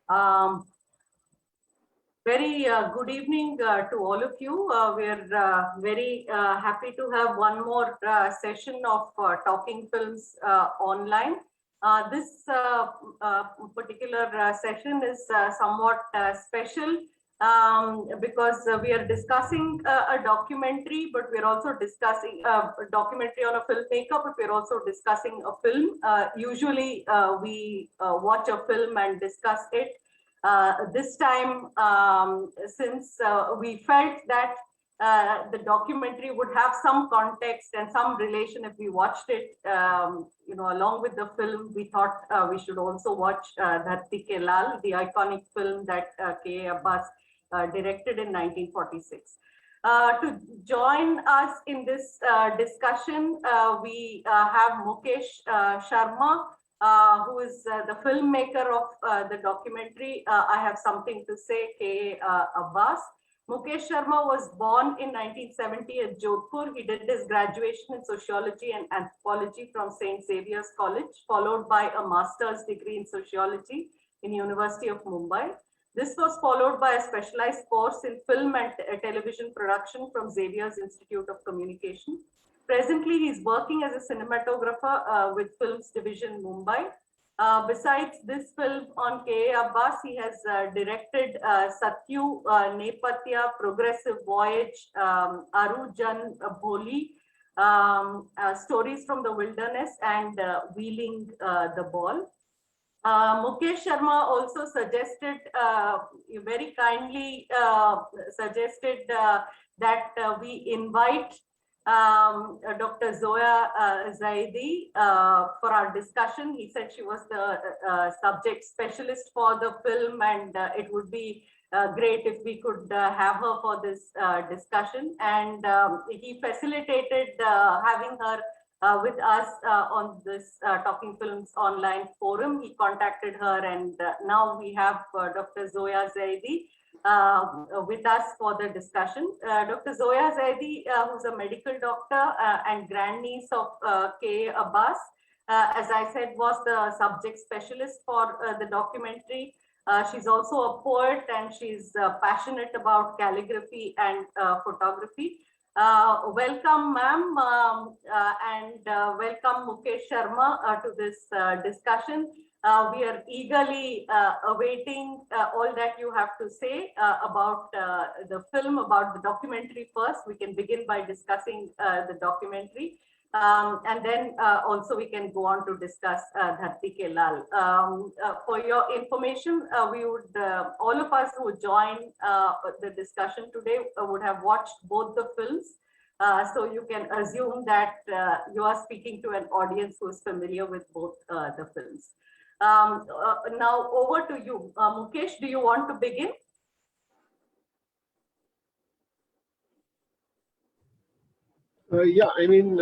Um, Very good evening to all of you. We're very happy to have one more session of Talking Films online. This particular session is somewhat special because we are discussing a documentary, but we're also discussing a documentary on a filmmaker, but we're also discussing a film. Usually we watch a film and discuss it. This time, since we felt that the documentary would have some context and some relation if we watched it, along with the film, we thought we should also watch Dharti Ke Lal, the iconic film that K. Abbas directed in 1946. To join us in this discussion, we have Mukesh Sharma, who is the filmmaker of the documentary I Have Something to Say, K. Abbas. Mukesh Sharma was born in 1970 at Jodhpur. He did his graduation in sociology and anthropology from St. Xavier's College, followed by a master's degree in sociology in University of Mumbai. This was followed by a specialized course in film and television production from Xavier's Institute of Communication. Presently, he's working as a cinematographer with Films Division Mumbai. Besides this film on K. Abbas, he has directed Satyu, Nepatya, Progressive Voyage, Aru Jan Bholi, Stories from the Wilderness, and Wheeling the Ball. Mukesh Sharma also suggested, very kindly suggested that we invite Dr. Zoya Zaidi for our discussion. He said she was the subject specialist for the film, and it would be great if we could have her for this discussion. And he facilitated having her with us on this Talking Films online forum. He contacted her, and now we have Dr. Zoya Zaidi with us for the discussion. Dr. Zoya Zaidi, who's a medical doctor and grandniece of K. Abbas, as I said, was the subject specialist for the documentary. She's also a poet, and she's passionate about calligraphy and photography. Welcome, ma'am, and welcome Mukesh Sharma to this discussion. We are eagerly awaiting all that you have to say about the film, about the documentary first. We can begin by discussing the documentary. And then also we can go on to discuss Dharti Ke Lal. For your information, we would, all of us who join the discussion today would have watched both the films. So you can assume that you are speaking to an audience who is familiar with both the films. Now over to you. Mukesh, do you want to begin? Yeah, I mean,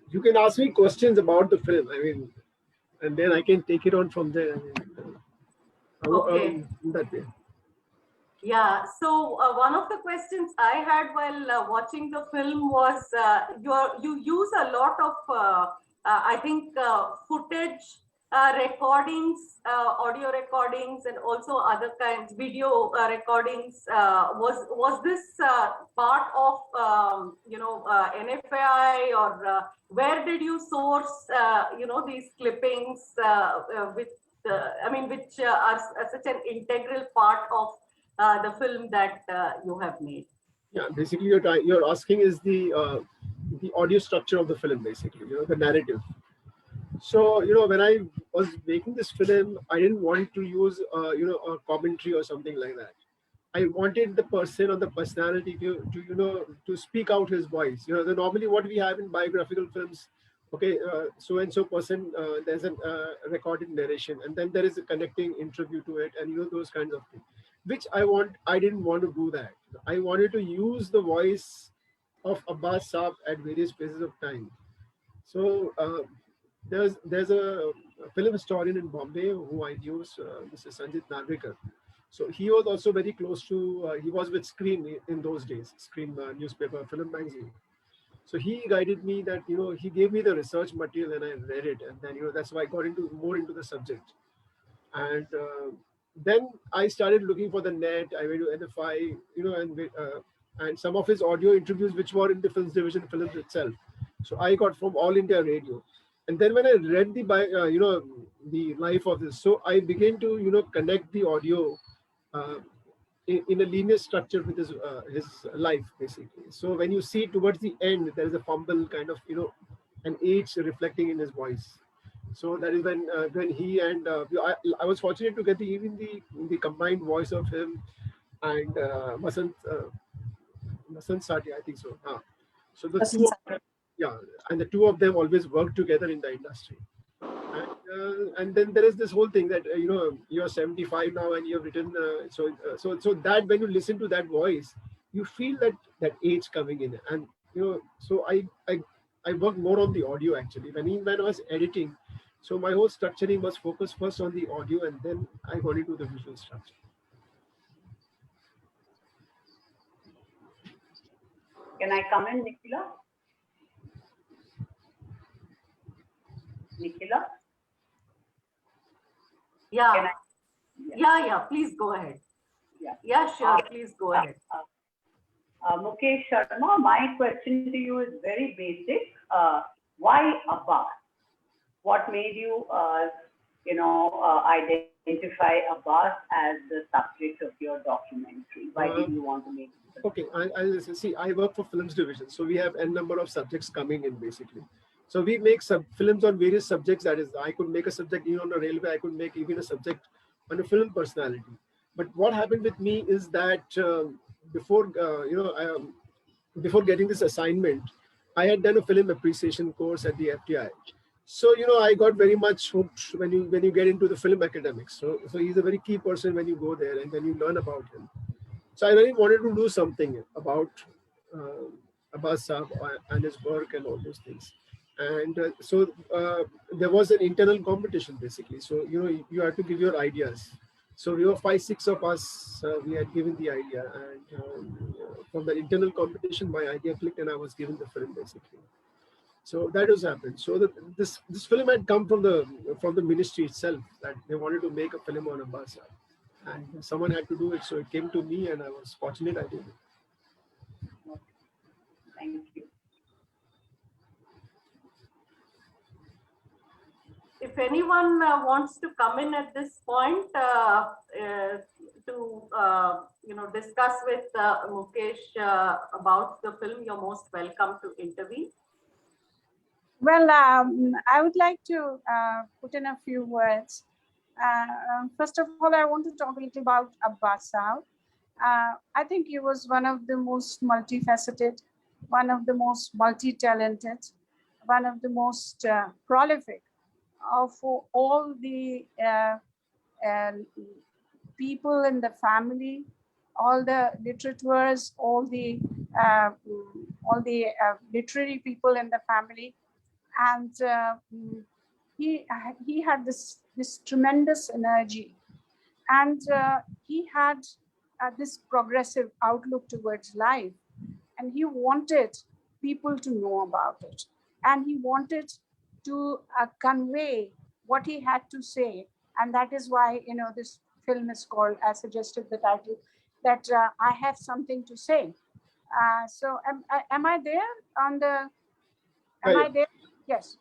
you can ask me questions about the film. I mean, and then I can take it on from there. I mean, okay. That way. Yeah. So one of the questions I had while watching the film was you use a lot of I think footage. Recordings, audio recordings, and also other kinds, video recordings. Was this part of NFI, or where did you source these clippings with which are such an integral part of the film that you have made? Yeah, basically you're asking is the audio structure of the film, basically, the narrative. So, when I was making this film, I didn't want to use, a commentary or something like that. I wanted the person or the personality to speak out his voice. Normally what we have in biographical films, okay, so and so person, there's a recorded narration, and then there is a connecting interview to it, and those kinds of things, which I didn't want to do that. I wanted to use the voice of Abbas Saab at various places of time. So there's a film historian in Bombay who I knew, Mr. Sanjit Narvekar. So he was also very close to, he was with Screen in those days, Screen newspaper, film magazine. So he guided me that, he gave me the research material and I read it. And then, that's why I got more into the subject. And then I started looking for the net. I went to NFI, and some of his audio interviews which were in the films division films itself. So I got from All India Radio, and then when I read the life of this, so I began to connect the audio uh, in a linear structure with his life basically. So when you see towards the end, there is a fumble kind of an age reflecting in his voice. So that is when he and I was fortunate to get even the combined voice of him and Vasant Sati, I think so. So the two of them, yeah, and the two of them always work together in the industry. And then there is this whole thing that you're 75 now and you've written so that when you listen to that voice, you feel that age coming in, and so I work more on the audio actually when I was editing. So my whole structuring was focused first on the audio, and then I got into the visual structure. Can I come in, Nikhila? Nikhila? Yeah. Yeah. Please go ahead. Yeah, sure. Please go ahead. Mukesh Sharma, my question to you is very basic. Why Abbas? What made you, identify Abbas as the subject of your documentary? Why did you want to make it? Okay, I see. I work for films division, so we have n number of subjects coming in basically. So we make films on various subjects. That is, I could make a subject on a railway. I could make even a subject on a film personality. But what happened with me is that before before getting this assignment, I had done a film appreciation course at the FTI. So I got very much hooked when you get into the film academics. So he's a very key person when you go there and when you learn about him. So I really wanted to do something about uh, Abbas Saab and his work and all those things. And there was an internal competition basically. So you had to give your ideas. So we were 5, 6 of us. We had given the idea, and from the internal competition, my idea clicked, and I was given the film basically. So that was happened. So this film had come from the ministry itself, that they wanted to make a film on Abbas Saab, and someone had to do it. So it came to me, and I was fortunate I did it. Thank you. If anyone wants to come in at this point to discuss with Mukesh about the film, you're most welcome to intervene. Well, I would like to put in a few words. First of all, I want to talk a little about Abbas Saab. I think he was one of the most multifaceted, one of the most multi-talented, one of the most prolific of all the people in the family, all the literateurs, all the literary people in the family. And he had this tremendous energy, and he had this progressive outlook towards life, and he wanted people to know about it, and he wanted to convey what he had to say. And that is why this film is called, as suggested the title, that I have something to say. So am I there on the am I there? Yes.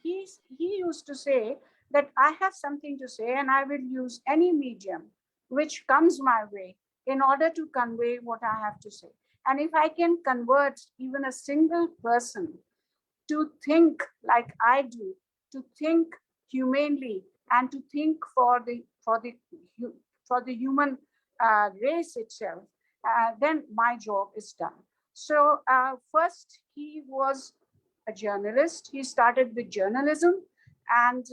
He used to say that I have something to say, and I will use any medium which comes my way in order to convey what I have to say. And if I can convert even a single person to think like I do, to think humanely, and to think for the human race itself, then my job is done. So first, he was a journalist. He started with journalism, and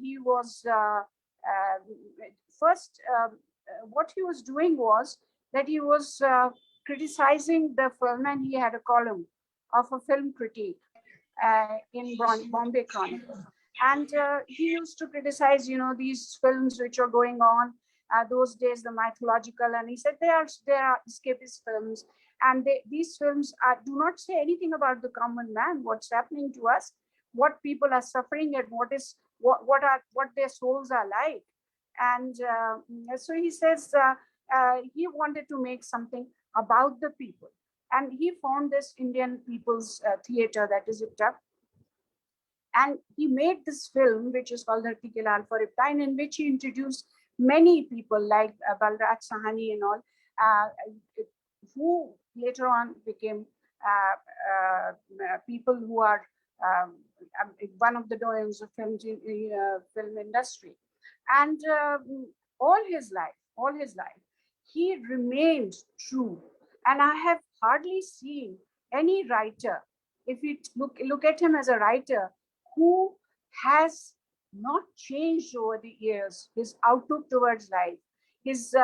he was first. What he was doing was that he was criticizing the film, and he had a column of a film critique in Bombay Chronicle. And he used to criticize, these films which are going on those days, the mythological, and he said they are escapist films, and these films do not say anything about the common man, what's happening to us, what people are suffering, and what their souls are like. And so he says he wanted to make something about the people. And he found this Indian People's Theatre, that is IPTA. And he made this film, which is called Dharti Ke Laal for Iptain, in which he introduced many people like Balraj Sahani and all, uh, who later on became people who are one of the doyens of film industry. And all his life, he remained true. And I have hardly seen any writer, if you look at him as a writer, who has not changed over the years, his outlook towards life, his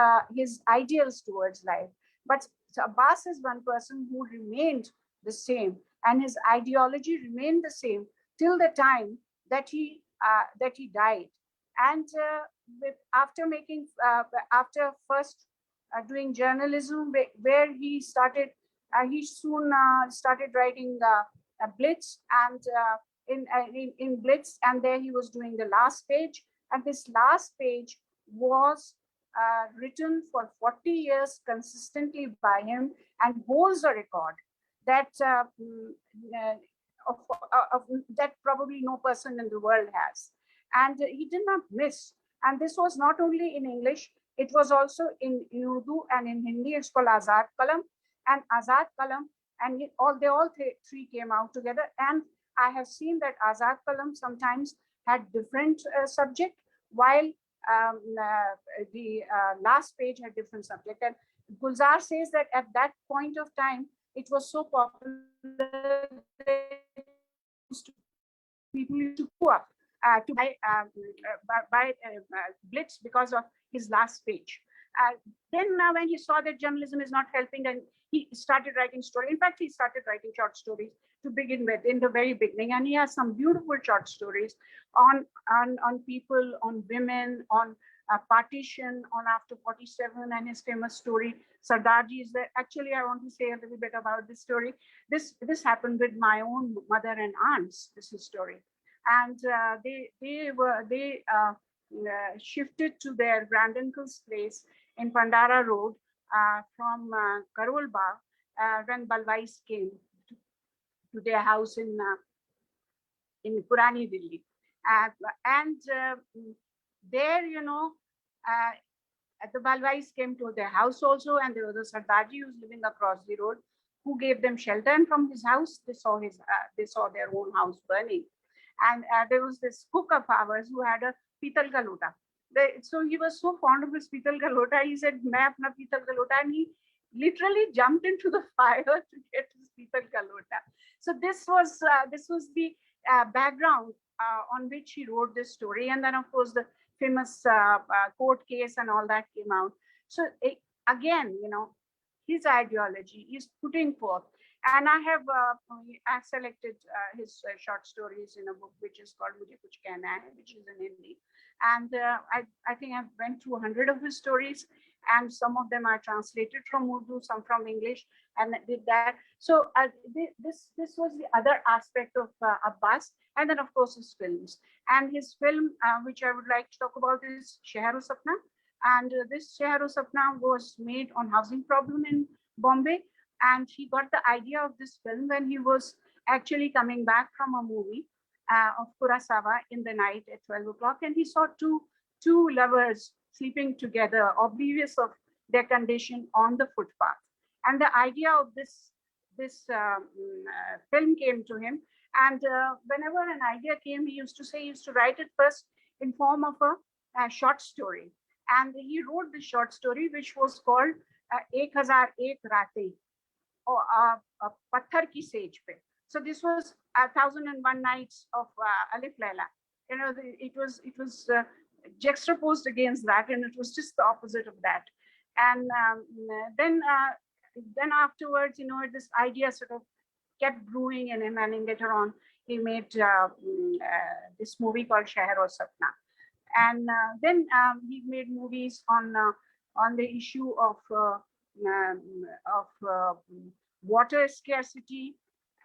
ideals towards life. But Abbas is one person who remained the same, and his ideology remained the same till the time that he died. And after first doing journalism, where he soon started writing Blitz, and in Blitz, and there he was doing the last page. And this last page was written for 40 years consistently by him, and holds a record that that probably no person in the world has. And he did not miss. And this was not only in English, it was also in Urdu and in Hindi. It's called Azad Kalam. And Azad Kalam, and they all three came out together. And I have seen that Azad Kalam sometimes had different subject, while the last page had different subject. And Gulzar says that at that point of time, it was so popular that people used to go up to buy Blitz because of his last page. Then when he saw that journalism is not helping, and he started writing stories. In fact, he started writing short stories to begin with in the very beginning. And he has some beautiful short stories on people, on women, on partition, on After 47, and his famous story, Sardarji is there. Actually, I want to say a little bit about this story. This happened with my own mother and aunts, this is story. And they shifted to their granduncle's place in Pandara Road from Karol Bagh when Balwais came to their house in Purani Delhi. And there, the Balwais came to their house also, and there was a Sardarji who was living across the road, who gave them shelter. And from his house, they saw their own house burning. And there was this cook of ours who had a pital ka lota. So he was so fond of his pital ka lota, he said, "Main apna pital ka lota," and he literally jumped into the fire to get his pital ka lota. So this was the background on which he wrote this story. And then, of course, the famous court case and all that came out. So again, his ideology is putting forth. And I have selected his short stories in a book which is called Mujhe Kuch Kehna Hai, which is in Hindi. And I think I've went through 100 of his stories, and some of them are translated from Urdu, some from English, and did that. So this was the other aspect of Abbas. And then, of course, his films. And his film, which I would like to talk about, is Shehar-o-Sapna. And this Shehar-o-Sapna was made on housing problem in Bombay. And he got the idea of this film when he was actually coming back from a movie of Kurosawa in the night at 12 o'clock. And he saw two lovers sleeping together, oblivious of their condition, on the footpath. And the idea of this film came to him. And whenever an idea came, he used to write it first in form of a short story. And he wrote this short story, which was called Ek Hazar Ek Raatein, or Patthar Ki Sej Pe. So this was 1001 Nights of Alif Laila. It was juxtaposed against that, and it was just the opposite of that. And then afterwards, this idea sort of kept brewing in him, and later on he made this movie called Shehar-o-Sapna. And then he made movies on the issue of water scarcity,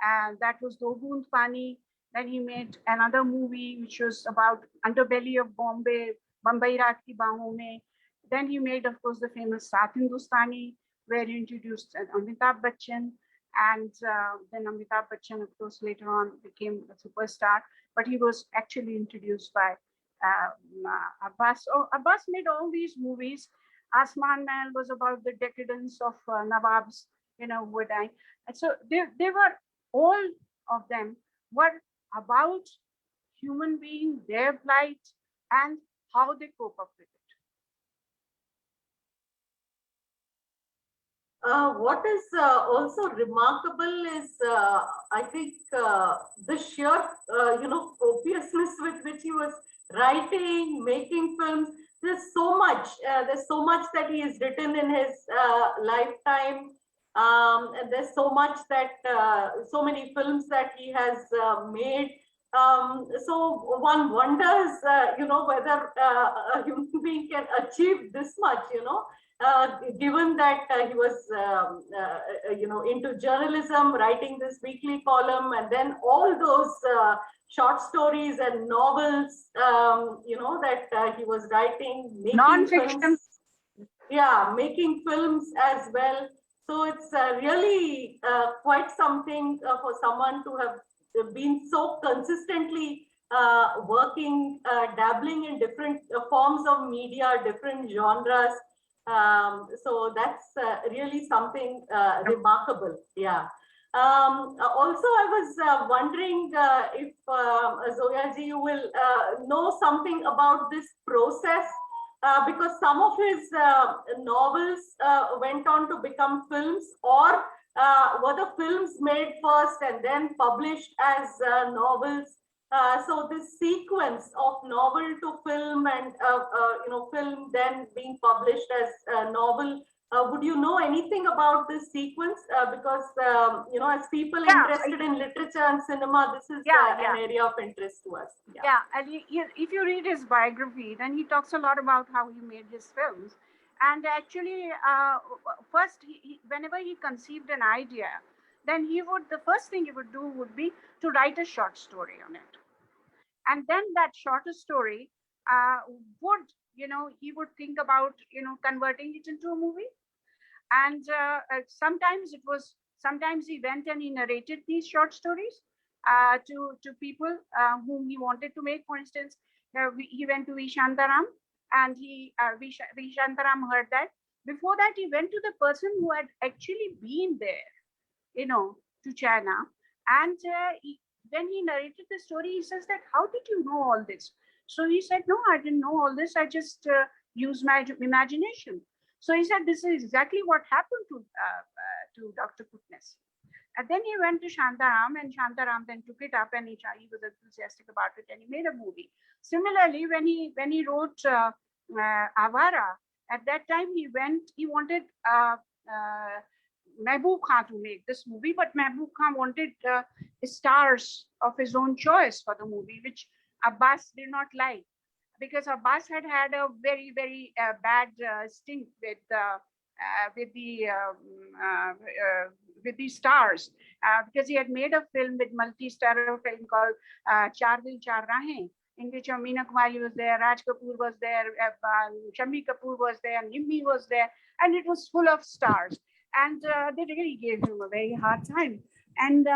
and that was Do Boond Pani. Then he made another movie which was about underbelly of Bombay, Bambai Raat Ki Baahon Mein. Then he made, of course, the famous Saath Hindustani, where he introduced Amitabh Bachchan. And then Amitabh Bachchan, of course, later on became a superstar. But he was actually introduced by Abbas. Oh, Abbas made all these movies. Asman Mahal was about the decadence of Nawabs, were dying. And so they were, all of them were about human being, their plight, and how they cope up with it. What is also remarkable is, I think, the sheer, copiousness with which he was writing, making films. There's so much. There's so much that he has written in his lifetime, and there's so much that, so many films that he has made. So one wonders, whether a human being can achieve this much, given that he was, into journalism, writing this weekly column, and then all those short stories and novels, that he was writing, making Non-fiction. films. Yeah, making films as well. So it's really quite something for someone to have been so consistently working, dabbling in different forms of media, different genres. So that's really something remarkable. Yeah. Also, I was wondering if Zoya ji, you will know something about this process, because some of his novels went on to become films, or were the films made first and then published as novels. So this sequence of novel to film and film then being published as a novel, would you know anything about this sequence? Because as people interested in literature and cinema, this is an area of interest to us. And if you read his biography, then he talks a lot about how he made his films. And actually, first, whenever he conceived an idea, then the first thing he would do would be to write a short story on it. And then that shorter story he would think about, converting it into a movie. And sometimes he went and he narrated these short stories to people whom he wanted to make. For instance, he went to V. Shantaram, and V. Shantaram heard that. Before that, he went to the person who had actually been there, to China. And when he narrated the story, he says that, how did you know all this? So he said, no, I didn't know all this. I just used my imagination. So he said, this is exactly what happened to Dr. Kutnes. And then he went to Shantaram, and Shantaram then took it up, and he was enthusiastic about it, and he made a movie. Similarly, when he wrote Avara, at that time he wanted Mehboob Khan to make this movie, but Mehboob Khan wanted stars of his own choice for the movie, which Abbas did not like, because Abbas had a very, very bad stint with the stars, because he had made a film with multi-starrer film called Char Dil Char Rahein, in which Meena Kumari was there, Raj Kapoor was there, Shammi Kapoor was there, Nimmi was there, and it was full of stars. And they really gave him a very hard time. And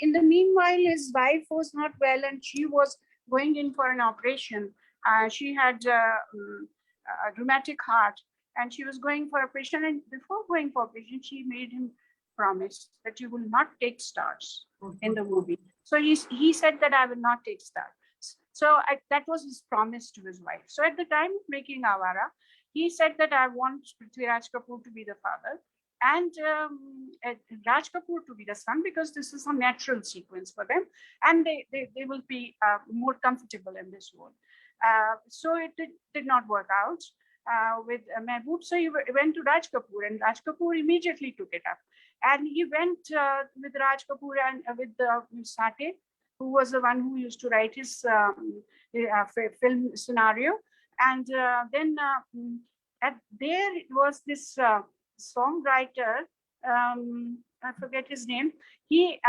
in the meanwhile, his wife was not well, and she was going in for an operation. She had a rheumatic heart, and she was going for operation. And before going for operation, she made him promise that you will not take stars in the movie. So he said that I will not take stars. So that was his promise to his wife. So at the time of making Avara, he said that I want Prithviraj Kapoor to be the father, and Raj Kapoor to be the son, because this is a natural sequence for them, and they will be more comfortable in this role. So it did not work out with Mehboob. So he went to Raj Kapoor, and Raj Kapoor immediately took it up. And he went with Raj Kapoor and with Sate, who was the one who used to write his film scenario. And then there was this songwriter, I forget his name. He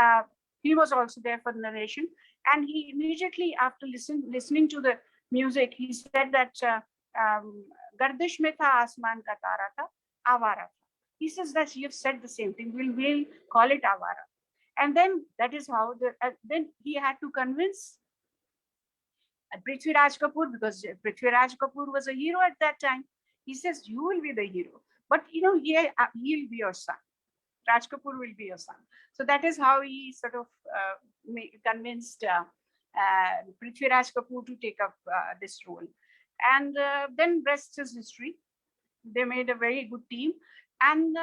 was also there for the narration, and he immediately, after listening to the music, he said that Gardish mein tha asman ka tara tha, awara tha. He says that you've said the same thing. We'll call it awara. And then that is how then he had to convince Prithvi Raj Kapoor, because Prithvi Raj Kapoor was a hero at that time. He says, you will be the hero, but he'll be your son. Raj Kapoor will be your son. So that is how he sort of convinced Prithvi Raj Kapoor to take up this role. And then rest is history. They made a very good team. And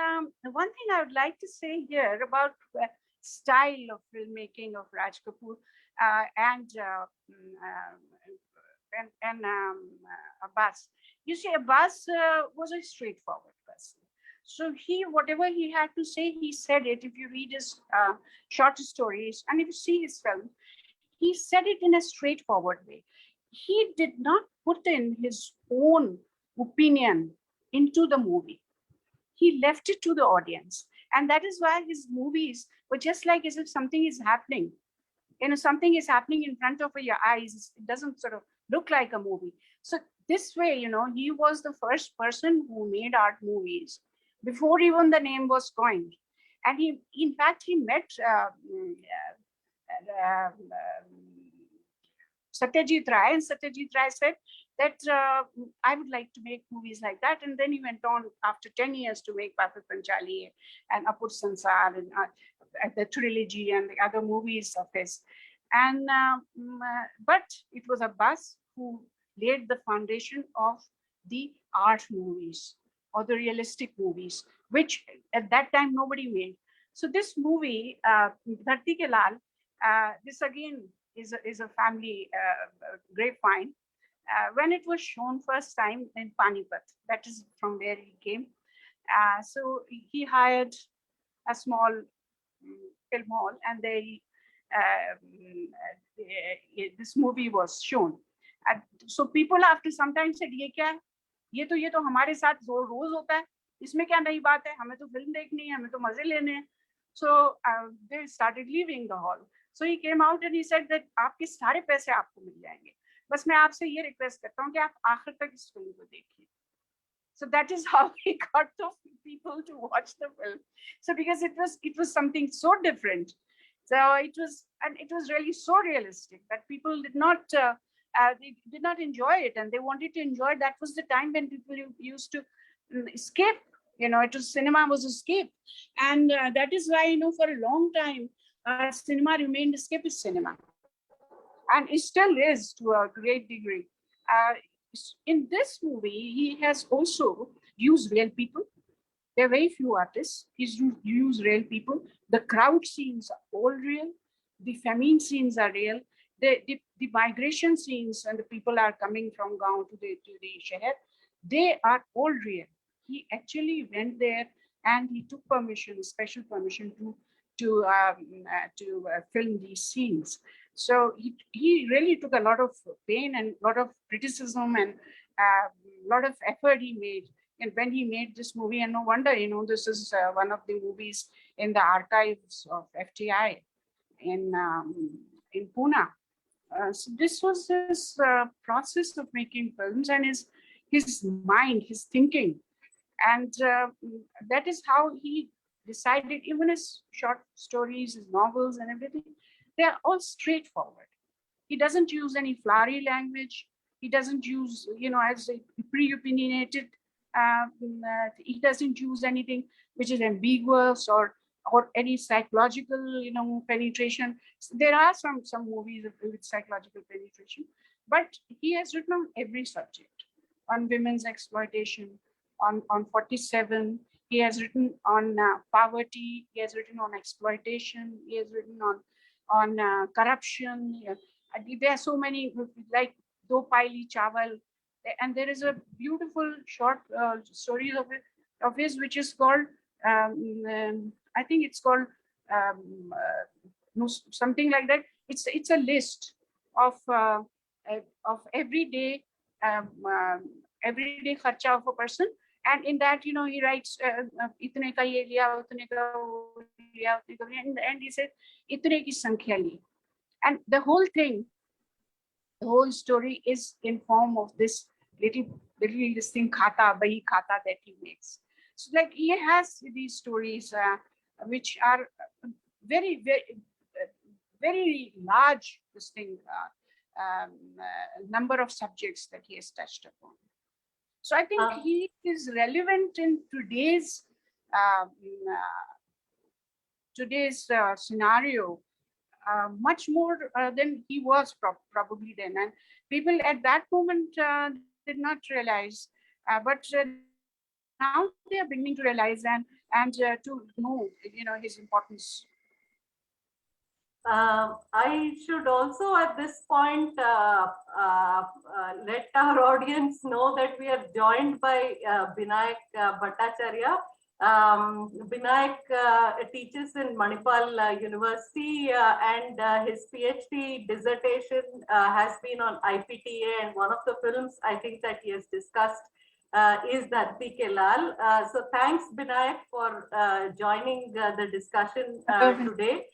one thing I would like to say here about style of filmmaking of Raj Kapoor and Abbas. You see, Abbas was a straightforward person. So whatever he had to say, he said it. If you read his short stories and if you see his film, he said it in a straightforward way. He did not put in his own opinion into the movie. He left it to the audience. And that is why his movies were just like as if something is happening. Something is happening in front of your eyes. It doesn't sort of look like a movie. So this way, he was the first person who made art movies before even the name was coined. And in fact, he met Satyajit Ray, and Satyajit Ray said that I would like to make movies like that. And then he went on after 10 years to make Papat Panchali and Apur Sansar and the trilogy and the other movies of his. And but it was Abbas who laid the foundation of the art movies or the realistic movies, which at that time nobody made. So this movie, Dharti Ke Lal, this again is a family grapevine. When it was shown first time in Panipat, that is from where he came. So he hired a small film hall, and this movie was shown. And so people after some time said, "ये क्या है? ये तो हमारे साथ रोज होता है. इसमें क्या नई बात है? हमें तो फिल्म देखनी है, हमें तो मजे लेने हैं." So they started leaving the hall. So he came out and he said that आपके सारे पैसे आपको मिल जाएंगे. बस मैं आपसे ये रिक्वेस्ट करता हूँ कि आप आखिर तक इस फिल्म को देखिए. So that is how he got the people to watch the film. So because it was something so different. So it was really so realistic that people did not enjoy it, and they wanted to enjoy it. That was the time when people used to escape. Cinema was escape, and that is why for a long time cinema remained escapist cinema, and it still is to a great degree. In this movie, he has also used real people. There are very few artists. He's used real people. The crowd scenes are all real. The famine scenes are real. The migration scenes, and the people are coming from Gaon to the Shahar, they are all real. He actually went there and he took special permission to film these scenes. So he really took a lot of pain and a lot of criticism and a lot of effort he made. And when he made this movie, and no wonder, this is one of the movies in the archives of FTI in Pune. So this was his process of making films, and his mind, his thinking. And that is how he decided. Even his short stories, his novels and everything, they are all straightforward. He doesn't use any flowery language. He doesn't use, as a pre-opinionated. He doesn't use anything which is ambiguous or any psychological, penetration. So there are some movies with psychological penetration, but he has written on every subject, on women's exploitation, on 47. He has written on poverty. He has written on exploitation. He has written on corruption. There are so many, like Do Paili Chawal. And there is a beautiful short story of his, which is called, I think it's called something like that. It's a list of everyday kharcha of a person, and in that he writes itne ka ye liya, utne ka wo liya, and he said itne ki sankhya li, and the whole thing the whole story is in form of this little this thing khata bahi khata that he makes. So like he has these stories which are very very large this thing number of subjects that he has touched upon. So I think he is relevant in today's scenario much more than he was probably then. And people at that moment did not realize, but now they are beginning to realize and to know, his importance. I should also at this point let our audience know that we are joined by Binayak Bhattacharya. Binayak teaches in Manipal University and his PhD dissertation has been on IPTA, and one of the films I think that he has discussed is Dharti Ke Lal. So thanks Binayak for joining the discussion today.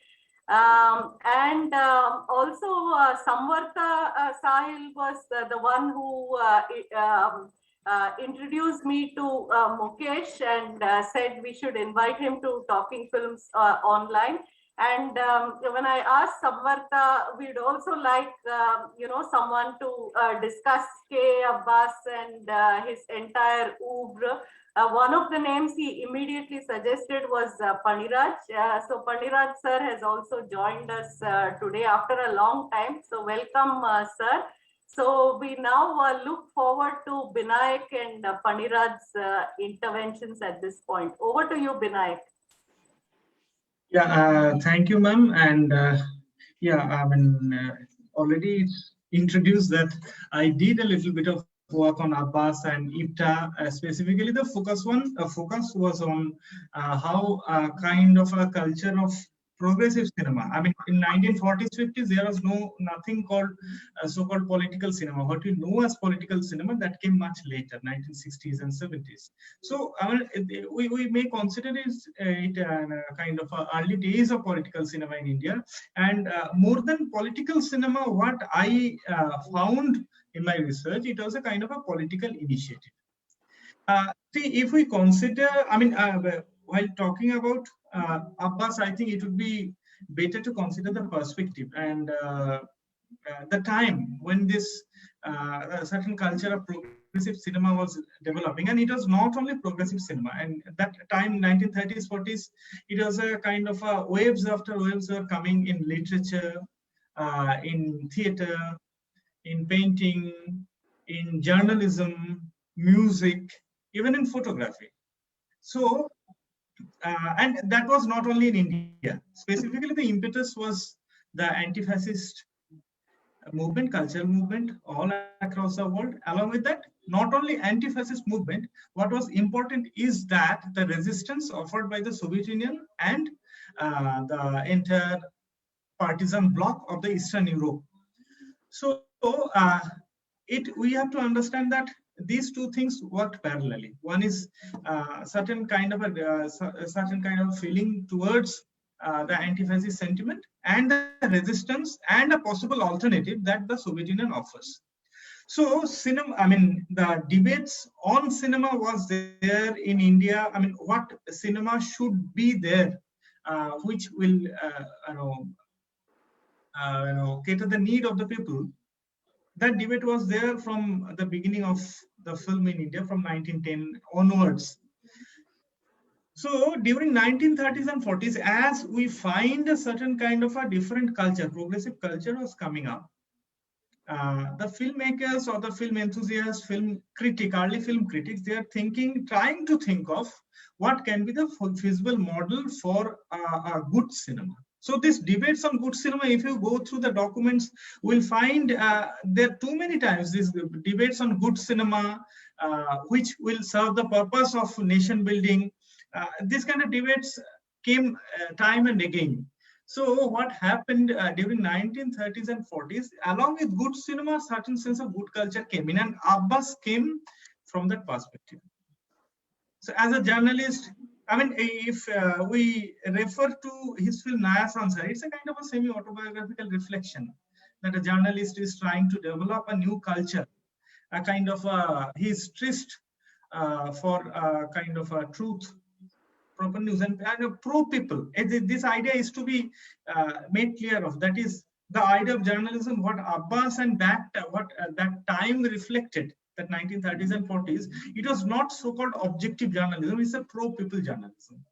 Also Samvarta Sahil was the one who introduced me to Mukesh and said we should invite him to Talking Films online. And when I asked Samvarta, we'd also like someone to discuss K. Abbas and his entire oeuvre. One of the names he immediately suggested was Paniraj. So Paniraj sir has also joined us today after a long time. So welcome, sir. So we now look forward to Binayak and Paniraj's interventions at this point. Over to you, Binayak. Yeah, thank you, ma'am. And already introduced that I did a little bit of work on Abbas and IPTA. Specifically, the focus was on how kind of a culture of progressive cinema. I mean, in 1940s, 50s, there was nothing called so-called political cinema. What we know as political cinema, that came much later, 1960s and 70s. So we may consider it kind of early days of political cinema in India. And more than political cinema, what I found in my research, it was a kind of a political initiative. See, if we consider, while talking about Abbas, I think it would be better to consider the perspective and the time when this certain culture of progressive cinema was developing. And it was not only progressive cinema. And at that time, 1930s, 40s, it was a kind of waves after waves were coming in literature, in theater, in painting, in journalism, music, even in photography. So, and that was not only in India. Specifically, the impetus was the anti-fascist movement, cultural movement all across the world. Along with that, not only anti-fascist movement, what was important is that the resistance offered by the Soviet Union and the entire partisan bloc of the Eastern Europe. So, we have to understand that these two things worked parallelly. One is certain kind of feeling towards the anti-fascist sentiment and the resistance and a possible alternative that the Soviet Union offers. So the debates on cinema was there in India. I mean, what cinema should be there, which will cater the need of the people. That debate was there from the beginning of the film in India, from 1910 onwards. So during 1930s and 40s, as we find a certain kind of a different culture, progressive culture was coming up. The filmmakers or the film enthusiasts, early film critics, they are trying to think of what can be the feasible model for a good cinema. So these debates on good cinema, if you go through the documents, we'll find there are too many times these debates on good cinema, which will serve the purpose of nation building. These kind of debates came time and again. So what happened during 1930s and 40s, along with good cinema, certain sense of good culture came in, and Abbas came from that perspective. So as a journalist, I mean, if we refer to his film Naya Sansar, it's a kind of a semi-autobiographical reflection that a journalist is trying to develop a new culture, a kind of he's tryst for a kind of a truth, proper news, and pro people. This idea is to be made clear of. That is the idea of journalism. What Abbas and that time reflected, that 1930s and 40s, it was not so-called objective journalism. It's a pro-people journalism.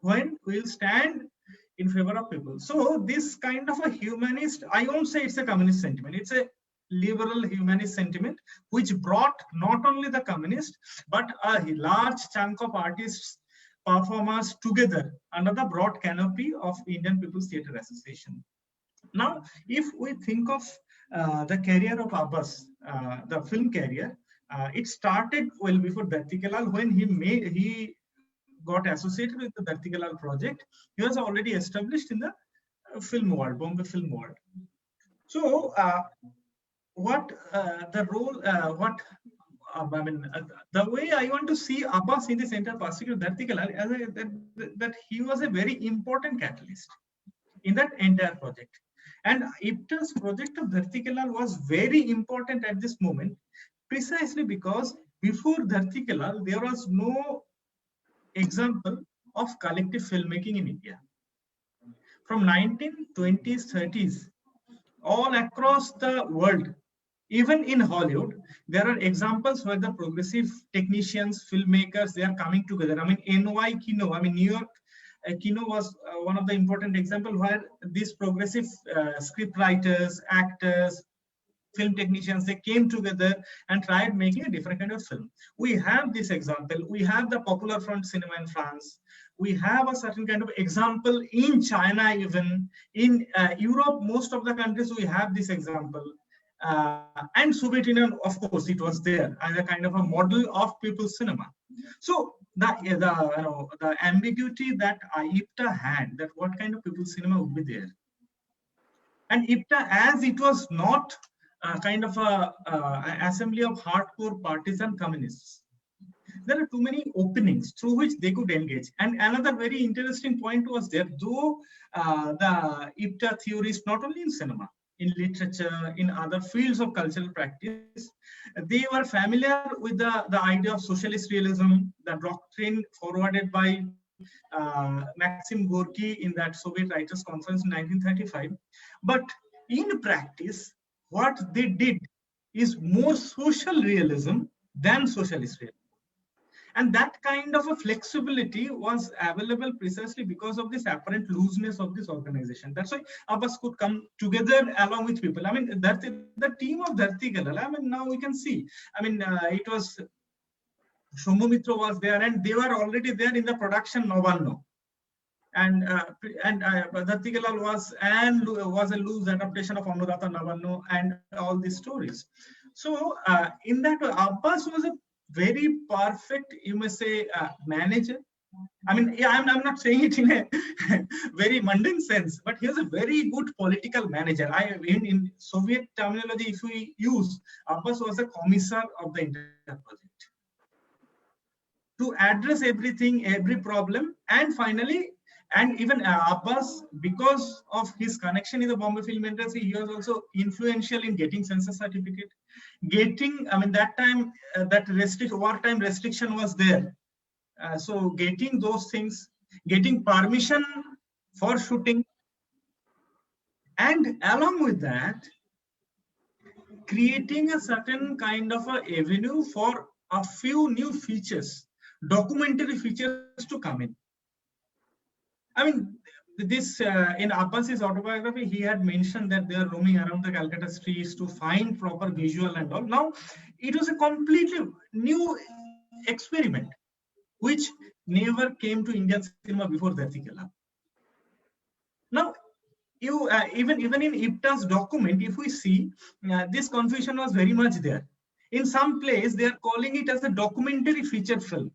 When we'll stand in favor of people. So this kind of a humanist, I won't say it's a communist sentiment. It's a liberal humanist sentiment, which brought not only the communist, but a large chunk of artists, performers together under the broad canopy of Indian People's Theatre Association. Now, if we think of the career of Abbas, the film career, it started well before Dharti Ke Lal. When he got associated with the Dharti Ke Lal project, he was already established in the film world, Bombay film world. So, the way I want to see Abbas in the entire perspective of Dharti Ke Lal, that he was a very important catalyst in that entire project. And IPTA's project of Dharti Ke Lal was very important at this moment, precisely because before Dharti Ke Lal, there was no example of collective filmmaking in India. From 1920s, 30s, all across the world, even in Hollywood, there are examples where the progressive technicians, filmmakers, they are coming together. I mean, NY Kino, I mean, New York Kino was one of the important examples where these progressive script writers, actors, film technicians, they came together and tried making a different kind of film. We have this example. We have the Popular Front cinema in France. We have a certain kind of example in China, even in Europe, most of the countries, we have this example. And Soviet Union, of course, it was there as a kind of a model of people's cinema. So the ambiguity that IPTA had, that what kind of people's cinema would be there. And IPTA, as it was not kind of a assembly of hardcore partisan communists, there are too many openings through which they could engage. And another very interesting point was there, though the IPTA theorists, not only in cinema, in literature, in other fields of cultural practice, they were familiar with the idea of socialist realism, the doctrine forwarded by Maxim Gorky in that Soviet Writers' Conference in 1935. But in practice, what they did is more social realism than socialist realism. And that kind of a flexibility was available precisely because of this apparent looseness of this organization. That's why Abbas could come together along with people. I mean, the team of Dharti Ke Lal, I mean, now we can see. I mean, it was Shombu Mitra was there, and they were already there in the production Navanno. And Dharti Ke Lal was a loose adaptation of Annadatta Navanno and all these stories. So in that way, Abbas was a very perfect, you may say, manager. I mean, yeah, I'm not saying it in a very mundane sense, but he was a very good political manager. In Soviet terminology, if we use, Abbas was a commissar of the entire project to address everything, every problem, and finally, and even Abbas, because of his connection in the Bombay film industry, he was also influential in getting census certificate. I mean, that time, that wartime restriction was there. So getting those things, getting permission for shooting, and along with that, creating a certain kind of a avenue for a few new features, documentary features to come in. I mean, this in Abbas's autobiography, he had mentioned that they are roaming around the Calcutta streets to find proper visual and all. Now, it was a completely new experiment, which never came to Indian cinema before Dharti Ke Lal. Now, you even in IPTA's document, if we see, this confusion was very much there. In some place, they are calling it as a documentary feature film.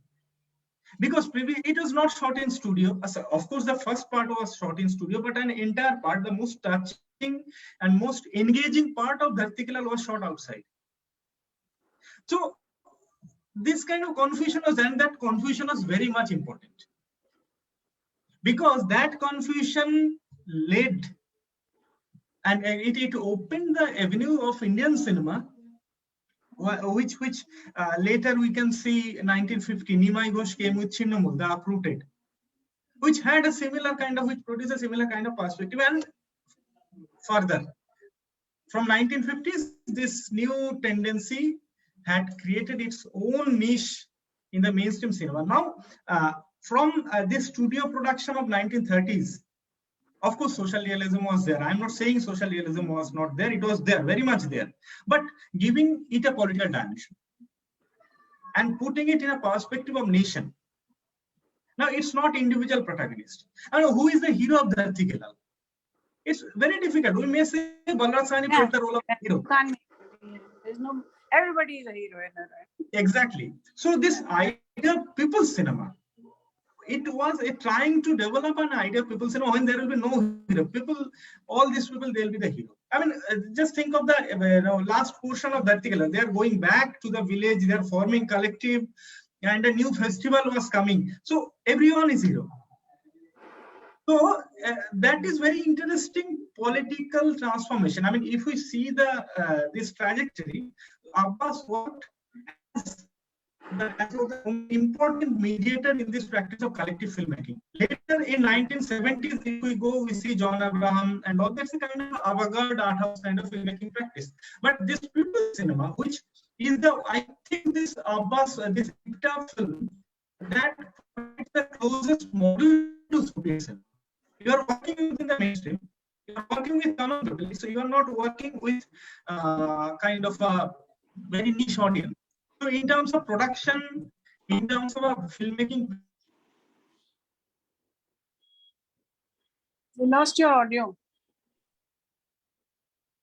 Because it was not shot in studio. Of course, the first part was shot in studio, but an entire part, the most touching and most engaging part of Dharti Ke Lal was shot outside. So this kind of confusion was, and that confusion was very much important. Because that confusion led and it opened the avenue of Indian cinema, which later we can see 1950 Nimai Ghosh came with Chinnamul, the Uprooted, which had a similar kind of, which produced a similar kind of perspective. And further, from 1950s, this new tendency had created its own niche in the mainstream cinema. Now, from this studio production of 1930s, of course, social realism was there. I'm not saying social realism was not there. It was there, very much there. But giving it a political dimension and putting it in a perspective of nation. Now, it's not individual protagonist. I know who is the hero of Dharti. It's very difficult. We may say Balraj Sahni played the role of hero. There's no, everybody is a hero in it, right? Exactly. So this idea of people's cinema, it was trying to develop an idea of people's cinema when there will be no hero. People, all these people, they'll be the hero. I mean, just think of the last portion of Dharti. They are going back to the village. They are forming collective, and a new festival was coming. So everyone is hero. So that is very interesting political transformation. I mean, if we see the this trajectory, Abbas worked as the important mediator in this practice of collective filmmaking. Later in 1970s, if we go, we see John Abraham and all. That's a kind of avant-garde art house kind of filmmaking practice. But this people cinema, which is the, I think this Abbas, this film, that is the closest model to studio cinema. You are working within the mainstream. You are working with common people, so you are not working with kind of a very niche audience. So, in terms of production, in terms of filmmaking, We lost your audio.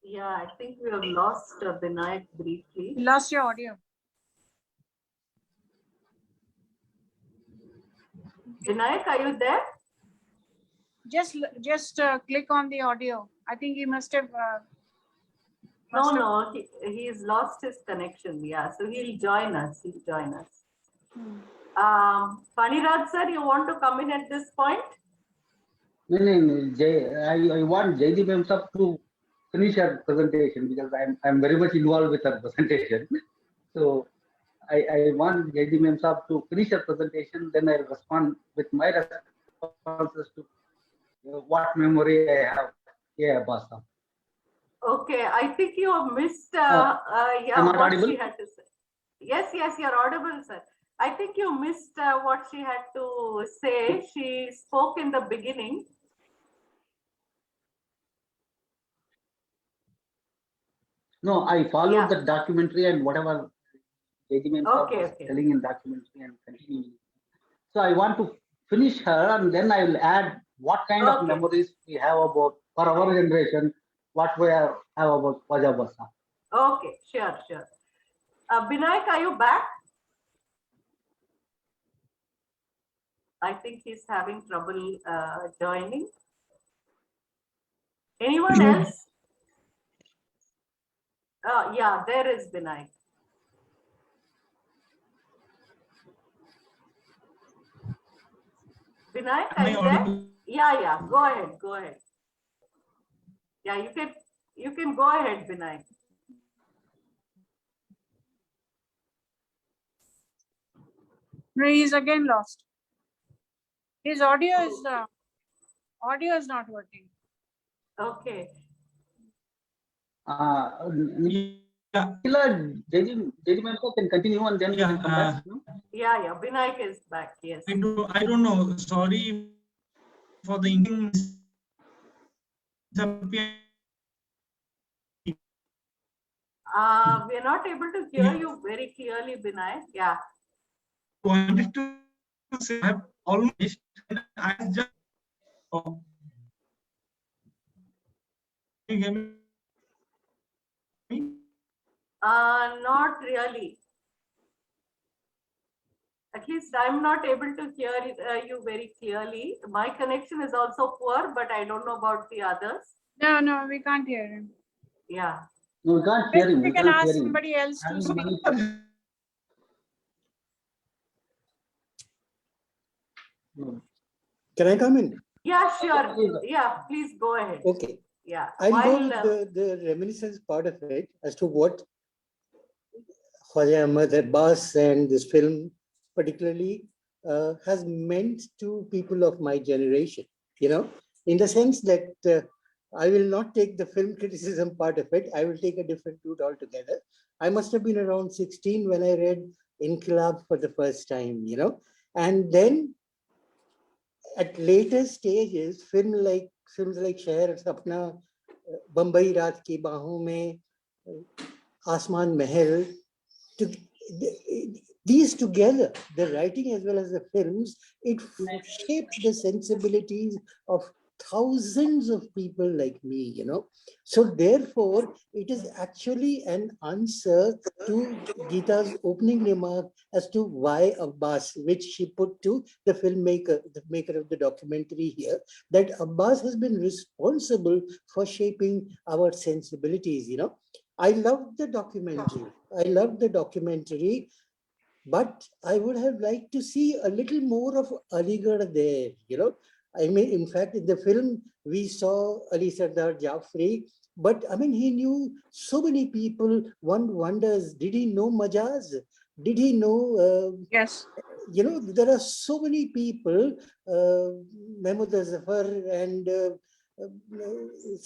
Yeah, I think we have lost Binayak briefly. We lost your audio. Binayak, are you there? Just click on the audio. I think he must have. No, he's lost his connection. Yeah, so he'll join us. He'll join us. Paniraj sir, you want to come in at this point? No, I want Zaidi ma'am to finish her presentation because I'm very much involved with her presentation. So I want Zaidi ma'am to finish her presentation, then I'll respond with my responses to what memory I have. Yeah, Abbas. Okay, I think you have missed am I what audible? she had to say. Yes, you're audible, sir. I think you missed what she had to say. She spoke in the beginning. No, I followed the documentary and whatever Zaidi ma'am was telling in documentary and continuing. So I want to finish her and then I will add what kind of memories we have about for our generation, what we have about Pajabasa. Okay, sure. Binayak, are you back? I think he's having trouble joining. Anyone else? Yeah, there is Binayak. Binayak, are you there? Yeah, go ahead. Yeah, you can go ahead, Binayak. No, he's again lost. His audio is not working. Okay. Zaidi ma'am can continue and then come back. No? Yeah, Binayak is back. Yes. I don't know. Sorry for the English. We are not able to hear you very clearly, Binayak. Yeah. Wanted to say I have almost I just can you hear me? Not really. At least I'm not able to hear you very clearly. My connection is also poor, but I don't know about the others. No, we can't hear him. Yeah. No, we can't hear him. We can ask somebody else to speak. Can I come in? Yeah, sure. Yeah, please go ahead. Okay. Yeah. I'll go with While the reminiscence part of it as to what Khwaja Ahmad Abbas and this film particularly has meant to people of my generation, you know, in the sense that I will not take the film criticism part of it. I will take a different route altogether. I must have been around 16 when I read Inqilab for the first time, you know, and then at later stages, films like Sheher Sapna, Bambai Raat Ki Baahon Mein, Asman Mahal, to, these together, the writing as well as the films, it shaped the sensibilities of thousands of people like me, you know. So therefore, it is actually an answer to Geeta's opening remark as to why Abbas, which she put to the filmmaker, the maker of the documentary here, that Abbas has been responsible for shaping our sensibilities, you know. I loved the documentary. I loved the documentary, but I would have liked to see a little more of Aligarh there, you know. I mean, in fact, in the film, we saw Ali Sardar Jafri, but I mean, he knew so many people. One wonders, did he know Majaz? Did he know Yes. you know, there are so many people, Mahmoud Zafar and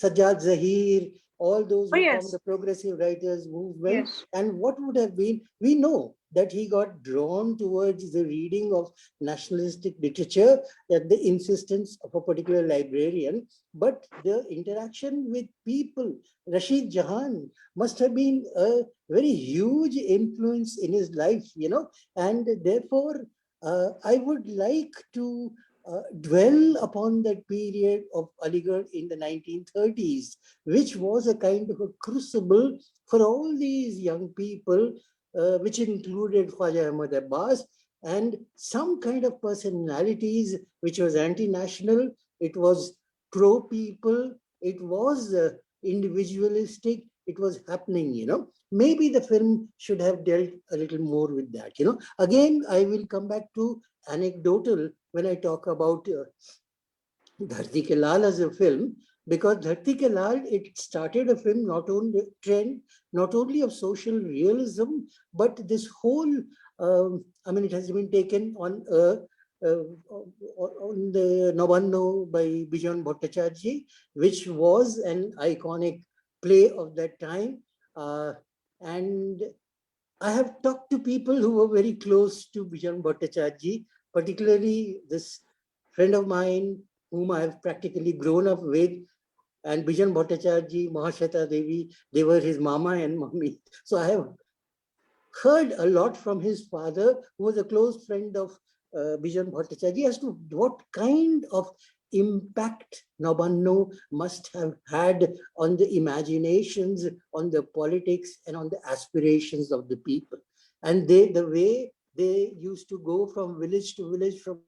Sajjad Zahir, all those Oh, who formed yes. the progressive writers movement. Yes. And what would have been, we know that he got drawn towards the reading of nationalistic literature at the insistence of a particular librarian. But the interaction with people, Rashid Jahan must have been a very huge influence in his life, you know, and therefore I would like to dwell upon that period of Aligarh in the 1930s, which was a kind of a crucible for all these young people, which included Khwaja Ahmad Abbas and some kind of personalities which was anti-national, it was pro-people, it was individualistic, it was happening, you know. Maybe the film should have dealt a little more with that, you know. Again, I will come back to anecdotal when I talk about Dharti Ke Lal as a film, because Dharti Ke Lal, it started a film not only trend, not only of social realism, but this whole, I mean, it has been taken on the Navanno by Bijan Bhattacharjee, which was an iconic play of that time. And I have talked to people who were very close to Bijan Bhattacharjee, particularly this friend of mine whom I have practically grown up with, and Bijan Bhattacharjee, Mahashweta Devi, they were his mama and mommy. So I have heard a lot from his father, who was a close friend of Bijan Bhattacharjee, as to what kind of impact Nabanno must have had on the imaginations, on the politics, and on the aspirations of the people. And they, the way they used to go from village to village, from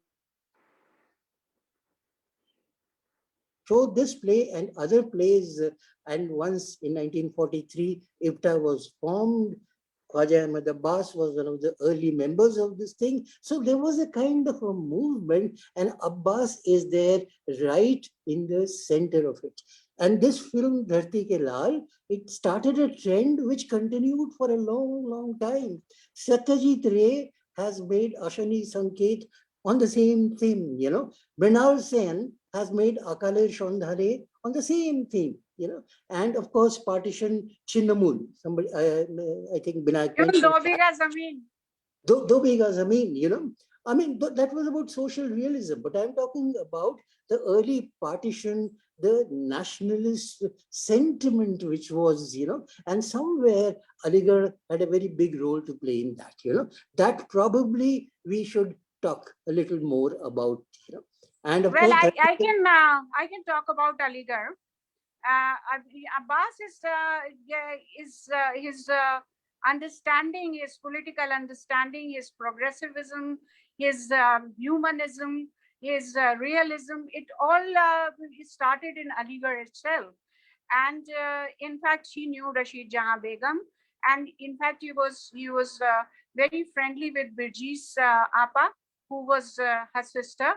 show this play and other plays. And once in 1943, IFTA was formed. Khwaja Ahmad Abbas was one of the early members of this thing. So there was a kind of a movement, and Abbas is there right in the center of it. And this film, Dharti Ke Lal, it started a trend which continued for a long, long time. Satyajit Ray has made Ashani Sanket on the same theme, you know. Mrinal Sen has made Akale Shondhare on the same theme, you know. And of course, Partition Chinnamul. Somebody, I think Binayak Even mentioned Do that. Biga Zameen. Do Bega Zameen, you know. I mean, that was about social realism, but I'm talking about the early partition, the nationalist sentiment, which was, you know, and somewhere Aligarh had a very big role to play in that, you know. That probably we should talk a little more about, you know. And of Well, course, I can talk about Aligarh. Abbas his understanding, his political understanding, his progressivism, his humanism, his realism. It all started in Aligarh itself, and in fact, he knew Rashid Jahan Begum, and in fact, he was very friendly with Birjis Apa, who was her sister,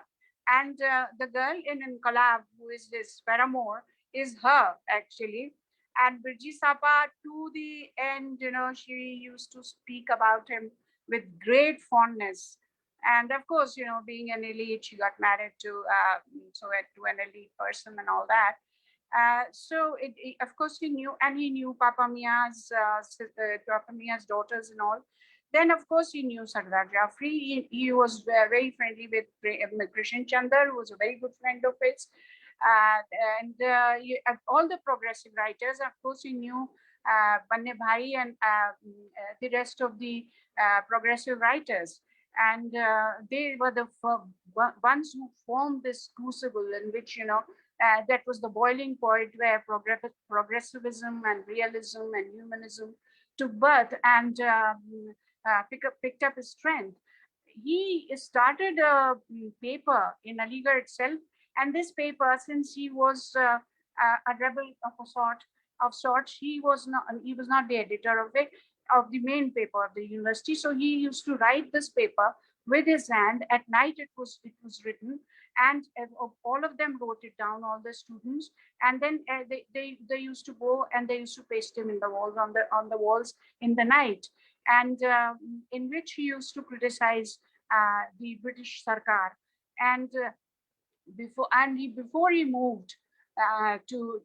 and the girl in Inqilab, who is his paramour. is her actually. And Birji Sapa, to the end, she used to speak about him with great fondness. And of course, being an elite, she got married to an elite person and all that. So of course he knew, and he knew Papa Mia's daughters and all. Then of course he knew Sardar Jafri. He was very friendly with Krishan Chandar, who was a very good friend of his. And all the progressive writers, of course he knew Banne Bhai and the rest of the progressive writers. And they were the ones who formed this crucible in which, that was the boiling point where progressivism and realism and humanism took birth and picked up his strength. He started a paper in Aligarh itself, and this paper, since he was a rebel of sorts, he was not the editor of the main paper of the university. So he used to write this paper with his hand. At night it was written, and all of them wrote it down, all the students, and then they used to go and they used to paste him in the walls, on the walls in the night, and in which he used to criticize the British Sarkar. And before he moved to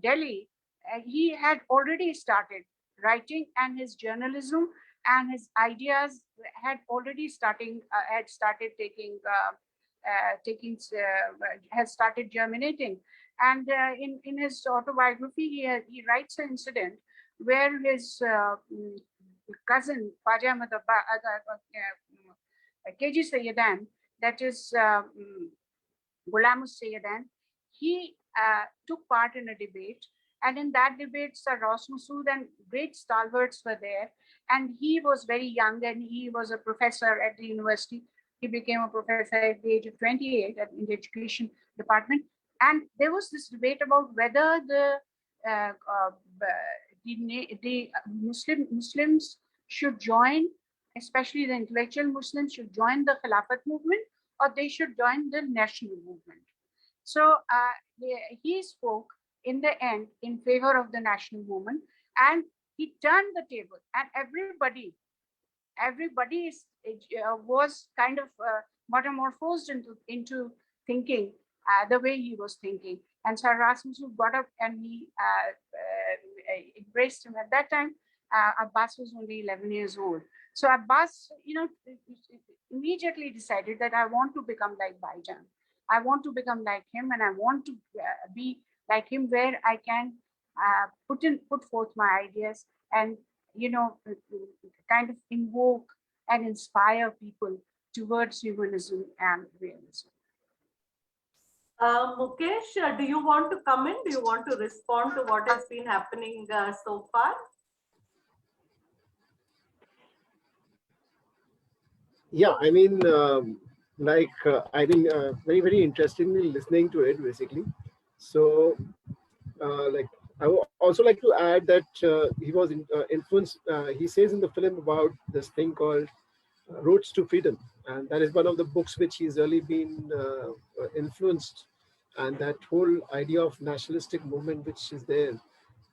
Delhi, he had already started writing, and his journalism and his ideas had already started has started germinating. And in his autobiography, he writes an incident where his cousin Khwaja Ahmad KG Sayyidan, that is Ghulam Sayyidan, he took part in a debate. And in that debate, Sir Ross Masood and great stalwarts were there. And he was very young, and he was a professor at the university. He became a professor at the age of 28 in the education department. And there was this debate about whether the Muslims should join, especially the intellectual Muslims, should join the Khilafat movement, or they should join the national movement. So he spoke in the end in favor of the national movement, and he turned the table, and everybody was kind of metamorphosed into thinking the way he was thinking. And Sir Rasmus got up and he embraced him. At that time, Abbas was only 11 years old. So Abbas, immediately decided that I want to become like Baijan. I want to become like him, and I want to be like him, where I can put forth my ideas and kind of invoke and inspire people towards humanism and realism. Mukesh, do you want to come in? Do you want to respond to what has been happening so far? Yeah, I mean, very, very interestingly listening to it, basically. So, I would also like to add that he was influenced. He says in the film about this thing called Roads to Freedom, and that is one of the books which he's really been influenced. And that whole idea of nationalistic movement which is there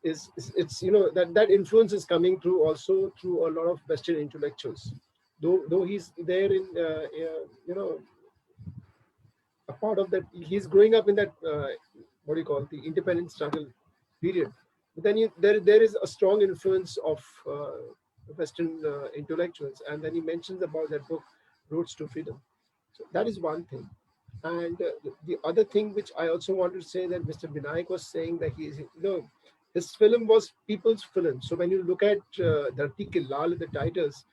is it's that influence is coming through also through a lot of Western intellectuals. Though he's there in a part of that, he's growing up in that what do you call the independent struggle period. But then there is a strong influence of Western intellectuals, and then he mentions about that book Roads to Freedom. So that is one thing. And the other thing which I also want to say, that Mr. Vinayak was saying that his film was people's film. So when you look at Dharti Ke Lal in the titles,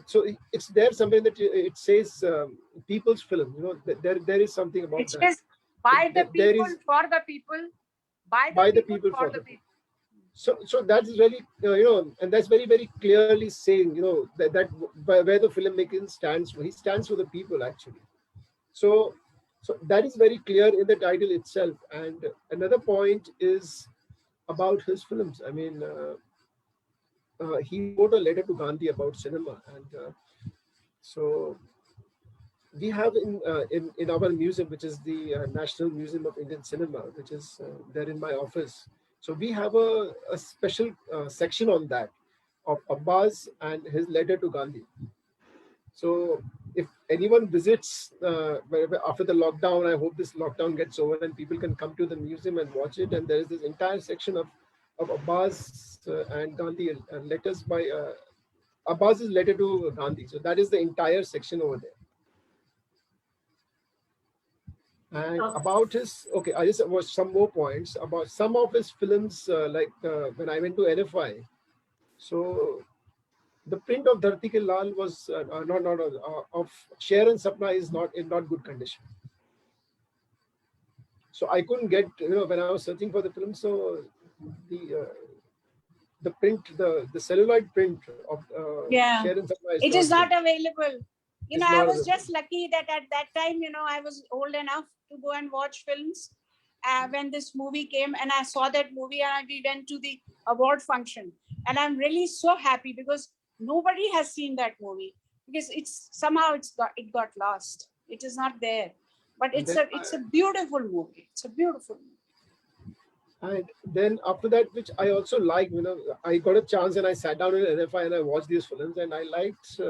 so it's there somewhere that it says people's film. There is something about it that. It is by the people, for the people, by the people, for the people. So that is really, and that's very, very clearly saying, that where the filmmaking stands for. He stands for the people, actually. So that is very clear in the title itself. And another point is about his films. I mean, he wrote a letter to Gandhi about cinema. And so we have in our museum, which is the National Museum of Indian Cinema, which is there in my office. So we have a special section on that, of Abbas and his letter to Gandhi. So if anyone visits after the lockdown, I hope this lockdown gets over and people can come to the museum and watch it. And there is this entire section of Abbas and Gandhi letters by Abbas's letter to Gandhi. So that is the entire section over there. And about his, okay, I just watched some more points about some of his films, like when I went to NFI. So the print of Dharti Ke Lal was not of Sher and Sapna is not in not good condition. So I couldn't get, when I was searching for the film, so the print, the celluloid print of Yeah, Sher and Sapna it is not available. It's I not was available. just lucky that at that time, I was old enough to go and watch films when this movie came, and I saw that movie and we went to the award function. And I'm really so happy because nobody has seen that movie because it got lost. It is not there. But And it's then a beautiful movie. It's a beautiful movie. And then after that, which I also like, I got a chance and I sat down in NFI and I watched these films, and I liked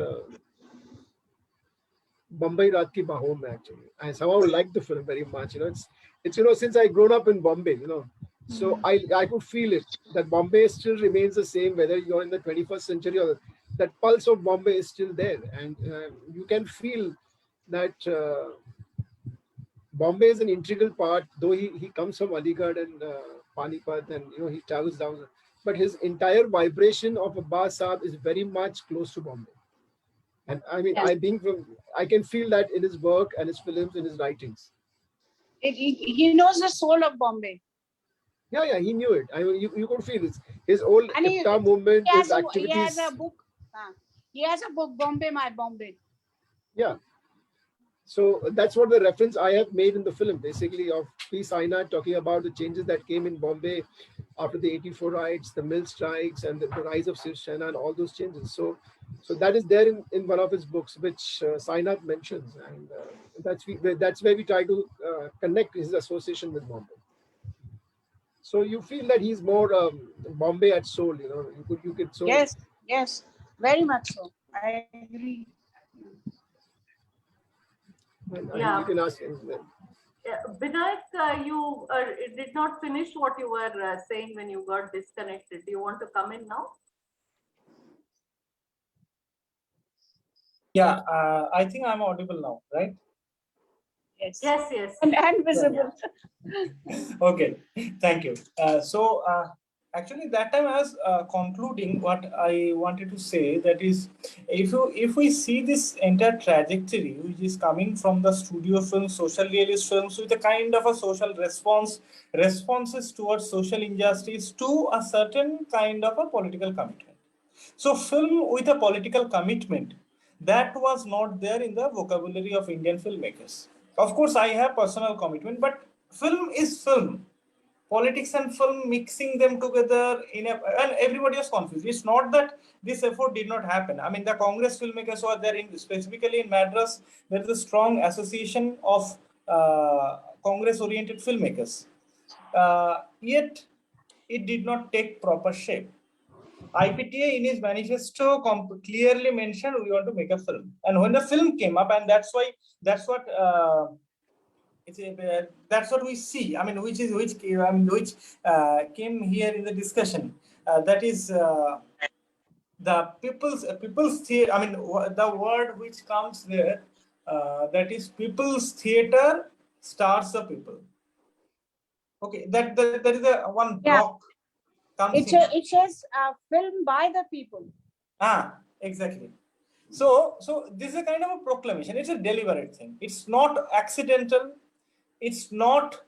Bombay Raat Ki Bahoon mein, actually. I somehow liked the film very much. It's since I grown up in Bombay, so I could feel it, that Bombay still remains the same, whether you're in the 21st century or that pulse of Bombay is still there. And you can feel that Bombay is an integral part, though he comes from Aligarh and Panipat, and he travels down. But his entire vibration of Abbas Saab is very much close to Bombay. And I mean, I can feel that in his work and his films, in his writings. He knows the soul of Bombay. Yeah, he knew it. I mean, you could feel it. His whole Iftar movement, his activities. He has a book. He has a book, Bombay, My Bombay. Yeah. So that's what the reference I have made in the film, basically, of P. Sainath talking about the changes that came in Bombay after the 84 riots, the mill strikes, and the rise of Shiv Sena and all those changes. So that is there in one of his books, which Sainath mentions, and that's where we try to connect his association with Bombay. So you feel that he's more Bombay at soul, you could so. Yes, very much so. I agree. Yeah. You can ask him. Vinayak, you did not finish what you were saying when you got disconnected. Do you want to come in now? Yeah, I think I'm audible now, right? Yes. And visible. Okay, thank you. Actually, that time I was concluding what I wanted to say. That is, if we see this entire trajectory, which is coming from the studio films, social realist films, with a kind of a social responses towards social injustice to a certain kind of a political commitment. So, film with a political commitment, that was not there in the vocabulary of Indian filmmakers. Of course, I have personal commitment, but film is film. Politics and film, mixing them together and everybody was confused. It's not that this effort did not happen. I mean, the Congress filmmakers were there, specifically in Madras. There is a strong association of Congress-oriented filmmakers. Yet, it did not take proper shape. IPTA in his manifesto clearly mentioned we want to make a film, and when the film came up, and that's what we see. I mean, which came here in the discussion. That is the people's theater. I mean, the word which comes there. That is people's theater stars the people. Okay, that is a one block. It says film by the people. Exactly. So this is a kind of a proclamation. It's a deliberate thing. It's not accidental. It's not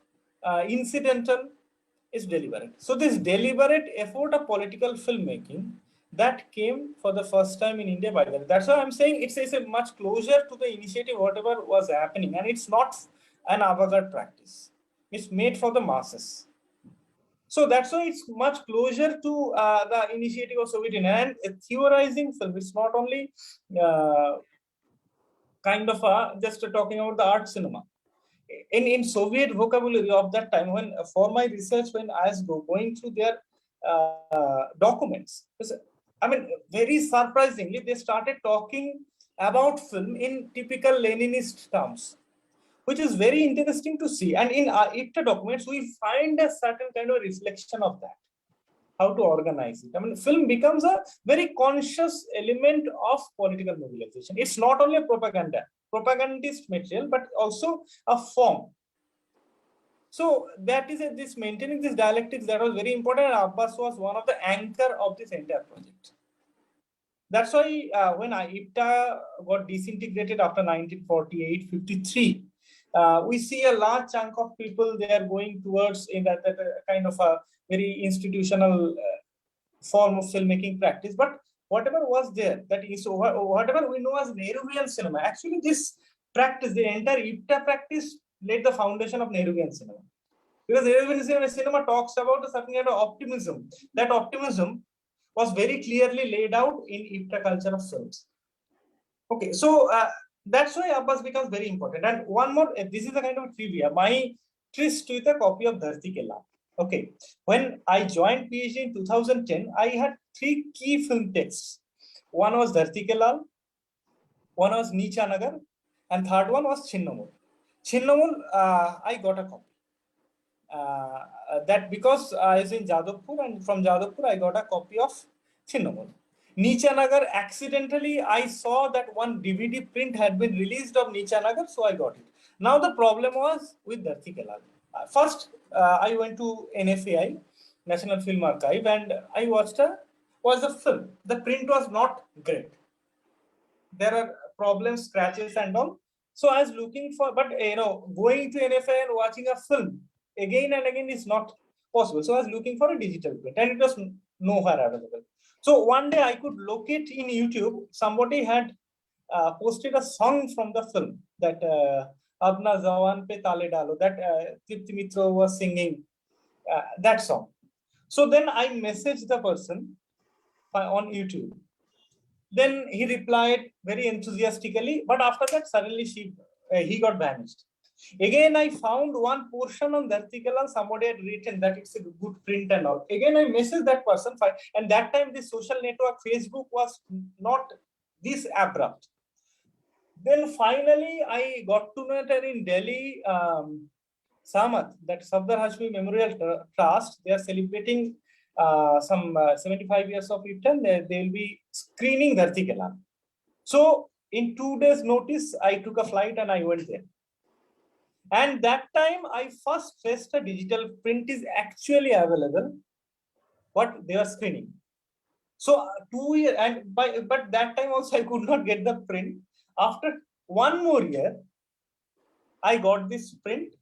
incidental. It's deliberate. So this deliberate effort of political filmmaking that came for the first time in India by then. That's why I'm saying it's a much closer to the initiative, whatever was happening, and it's not an avant-garde practice. It's made for the masses. So that's why it's much closer to the initiative of Soviet Union, and theorizing film. It's not only kind of just talking about the art cinema. In Soviet vocabulary of that time, when for my research, when I was going through their documents, I mean, very surprisingly, they started talking about film in typical Leninist terms, which is very interesting to see. And in our IPTA documents, we find a certain kind of reflection of that, how to organize it. I mean, film becomes a very conscious element of political mobilization. It's not only a propagandist material, but also a form. So that is this maintaining this dialectics that was very important. And Abbas was one of the anchor of this entire project. That's why when IPTA got disintegrated after 1948-53, we see a large chunk of people they are going towards in that kind of a very institutional form of filmmaking practice. But whatever was there, that is whatever we know as Nehruvian cinema, actually this practice, the entire IPTA practice laid the foundation of Nehruvian cinema. Because Nehruvian cinema talks about a certain kind of optimism. That optimism was very clearly laid out in IPTA culture of films. Okay, so that's why Abbas becomes very important. And one more, this is a kind of trivia. My tryst with a copy of Dharti Ke Laal. Okay, when I joined PhD in 2010, I had 3 key film texts. One was Dharti Ke Laal, one was Nicha Nagar, and third one was Chinnamul. Chinnamul, I got a copy. That because I was in Jadavpur, and from Jadavpur I got a copy of Chinnamul. Nicha Nagar, accidentally I saw that one DVD print had been released of Nicha Nagar, so I got it. Now the problem was with Dharti Ke Laal. First, I went to NFAI, National Film Archive, and I watched the film. The print was not great. There are problems, scratches, and all. So I was looking for, but going to NFAI and watching a film again and again is not possible. So I was looking for a digital print, and it was nowhere available. So one day I could locate in YouTube, somebody had posted a song from the film that Apna Zawan Pe Tale Dalo, that Tripti Mitra was singing that song. So then I messaged the person on YouTube. Then he replied very enthusiastically, but after that suddenly he got vanished. Again, I found one portion on Dharti Ke Laal, somebody had written that it's a good print and all. Again, I messaged that person, and that time the social network Facebook was not this abrupt. Then finally, I got to know that in Delhi, Samat, that Safdar Hashmi Memorial Trust, they are celebrating some 75 years of return. They will be screening Dharti Ke Laal. So in 2 days notice, I took a flight and I went there. And that time I first faced a digital print is actually available, what they are screening. So 2 years, but that time also I could not get the print. After 1 more year, I got this print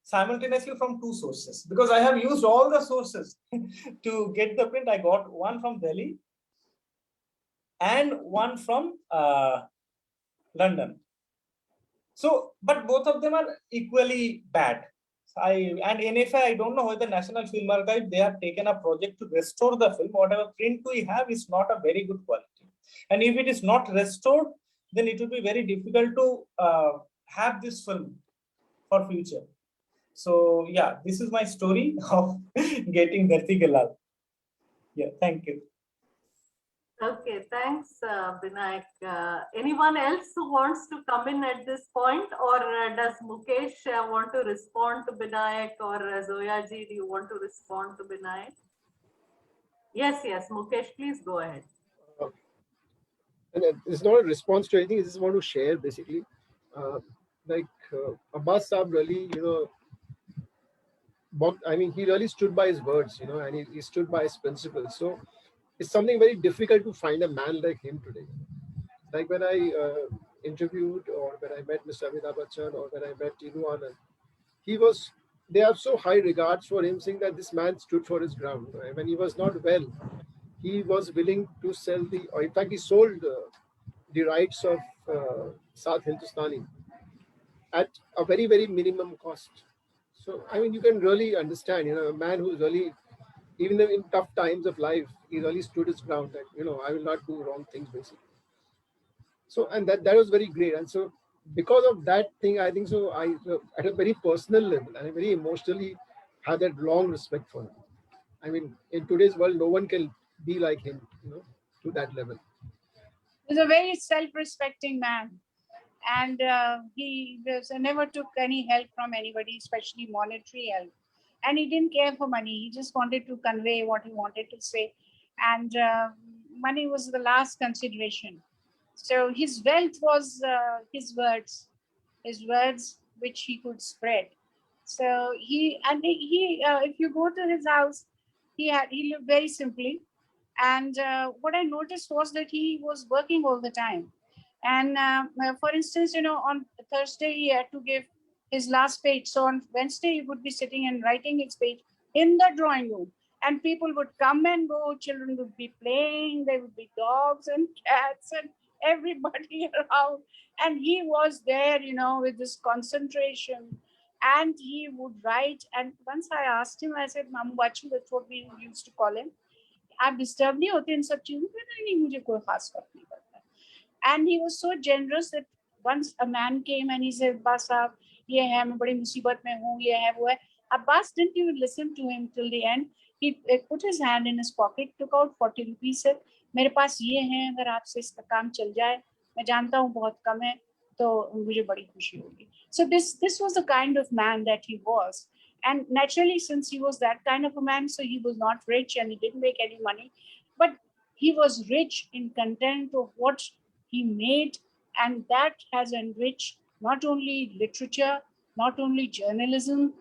simultaneously from 2 sources, because I have used all the sources to get the print. I got one from Delhi and one from London. So, but both of them are equally bad. And NFA, I don't know whether National Film Archive, they have taken a project to restore the film. Whatever print we have is not a very good quality. And if it is not restored, then it will be very difficult to have this film for future. So yeah, this is my story of getting Dharti Ke Laal. Yeah, thank you. Okay, thanks, Vinayak. Anyone else who wants to come in at this point, or does Mukesh want to respond to Vinayak, or Zoya Ji, do you want to respond to Vinayak? Yes, Mukesh, please go ahead. And it's not a response to anything. I just want to share basically. Abbas Saab really, he really stood by his words, and he stood by his principles. So it's something very difficult to find a man like him today. Like when I interviewed, or when I met Mr. Amitabh Bachchan, or when I met Tinu Anand, they have so high regards for him, saying that this man stood for his ground. When he was not well, he was willing to sell in fact, he sold the rights of South Hindustani at a very, very minimum cost. So, you can really understand, a man who's really, even in tough times of life, he really stood his ground that, I will not do wrong things, basically. So, and that was very great. And so because of that thing, I think so I at a very personal level and I very emotionally have that long respect for him. I mean, in today's world, no one can be like him, to that level. He's a very self-respecting man. And he never took any help from anybody, especially monetary help. And he didn't care for money. He just wanted to convey what he wanted to say. And money was the last consideration. So his wealth was his words which he could spread. So if you go to his house, he lived very simply. And what I noticed was that he was working all the time. And for instance, on Thursday, he had to give his last page. So on Wednesday, he would be sitting and writing his page in the drawing room. And people would come and go, children would be playing, there would be dogs and cats and everybody around. And he was there, with this concentration. And he would write. And once I asked him, I said, Mamu Bachu, that's what we used to call him. आप disturb नहीं होते इन सब चीजों में? नहीं, मुझे कोई खास फर्क नहीं पड़ता. And he was so generous that once a man came and he said, Abbas साहब, ये है, मैं बड़ी मुसीबत में हूँ, ये है, वो है. Abbas didn't even listen to him till the end. He put his hand in his pocket, took out 40 rupees, said, मेरे पास ये है, अगर आपसे इसका काम चल जाए, मैं जानता हूँ बहुत कम है, तो मुझे बड़ी खुशी होगी. So this was the kind of man that he was. And naturally, since he was that kind of a man, so he was not rich and he didn't make any money, but he was rich in content of what he made. And that has enriched not only literature, not only journalism,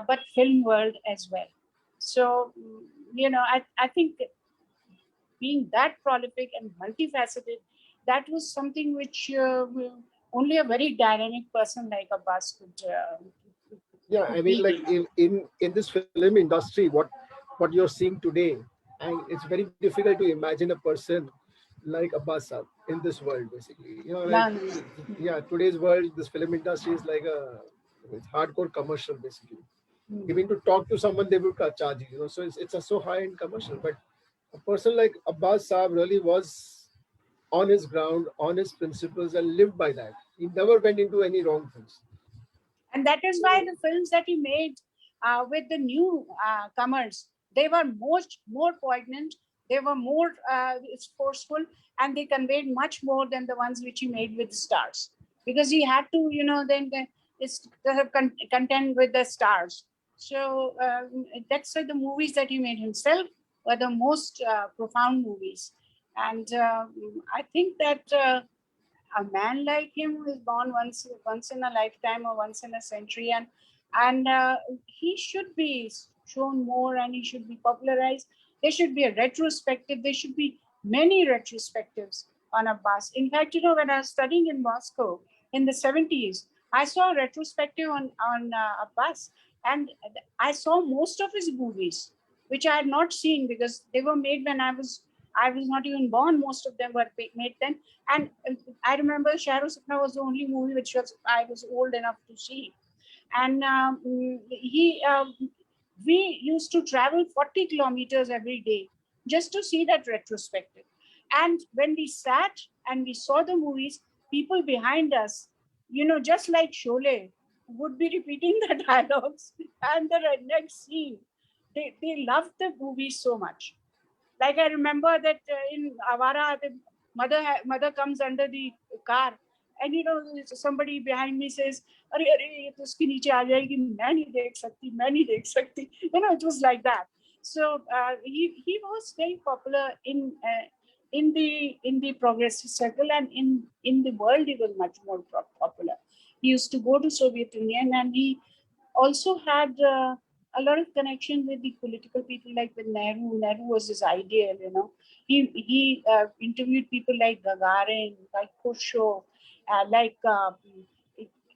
but film world as well. So, I think being that prolific and multifaceted, that was something which only a very dynamic person like Abbas could. Yeah, I mean, like in this film industry, what you're seeing today, and it's very difficult to imagine a person like Abbas Saab in this world, basically. Yeah, today's world, this film industry is like it's hardcore commercial, basically. Even to talk to someone, they would charge you, so it's a so high-end commercial. But a person like Abbas Saab really was on his ground, on his principles, and lived by that. He never went into any wrong things. And that is why the films that he made with the new comers, they were more poignant, they were more forceful, and they conveyed much more than the ones which he made with the stars. Because he had to, then contend with the stars. So that's why the movies that he made himself were the most profound movies. And I think that a man like him is born once in a lifetime or once in a century, and he should be shown more and he should be popularized. There should be a retrospective. There should be many retrospectives on Abbas. In fact, when I was studying in Moscow in the 70s, I saw a retrospective on Abbas, and I saw most of his movies, which I had not seen because they were made when I was not even born. Most of them were made then. And I remember Shahru Sapna was the only movie which I was old enough to see. And we used to travel 40 kilometers every day just to see that retrospective. And when we sat and we saw the movies, people behind us, just like Sholay, would be repeating the dialogues and the next scene. They loved the movie so much. Like I remember that in Avara, the mother comes under the car, and somebody behind me says, "Arey, ye to uski niche aa jayegi, main nahi dekh sakti." It was like that. So he was very popular in the progressive circle, and in the world he was much more popular. He used to go to Soviet Union, and he also had a lot of connection with the political people, like with Nehru. Nehru was his ideal, He interviewed people like Gagarin, like Khrushchev,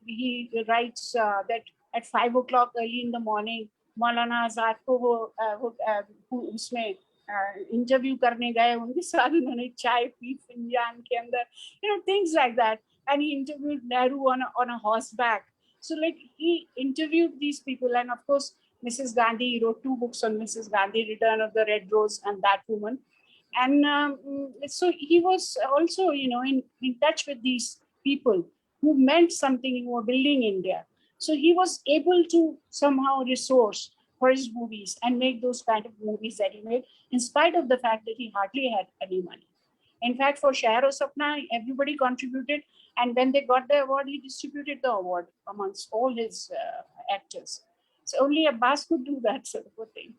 he writes that at 5 o'clock early in the morning, Maulana Azad को वो उसमें interview करने गए, उनके साथ उन्होंने चाय P फिंजान के अंदर, things like that. And he interviewed Nehru on a horseback. So he interviewed these people, and of course Mrs. Gandhi, he wrote 2 books on Mrs. Gandhi, Return of the Red Rose and That Woman. And so he was also, in touch with these people who meant something, who were building India. So he was able to somehow resource for his movies and make those kind of movies that he made, in spite of the fact that he hardly had any money. In fact, for Shahar O Sapna, everybody contributed, and when they got the award, he distributed the award amongst all his actors. So only Abbas could do that sort of a thing.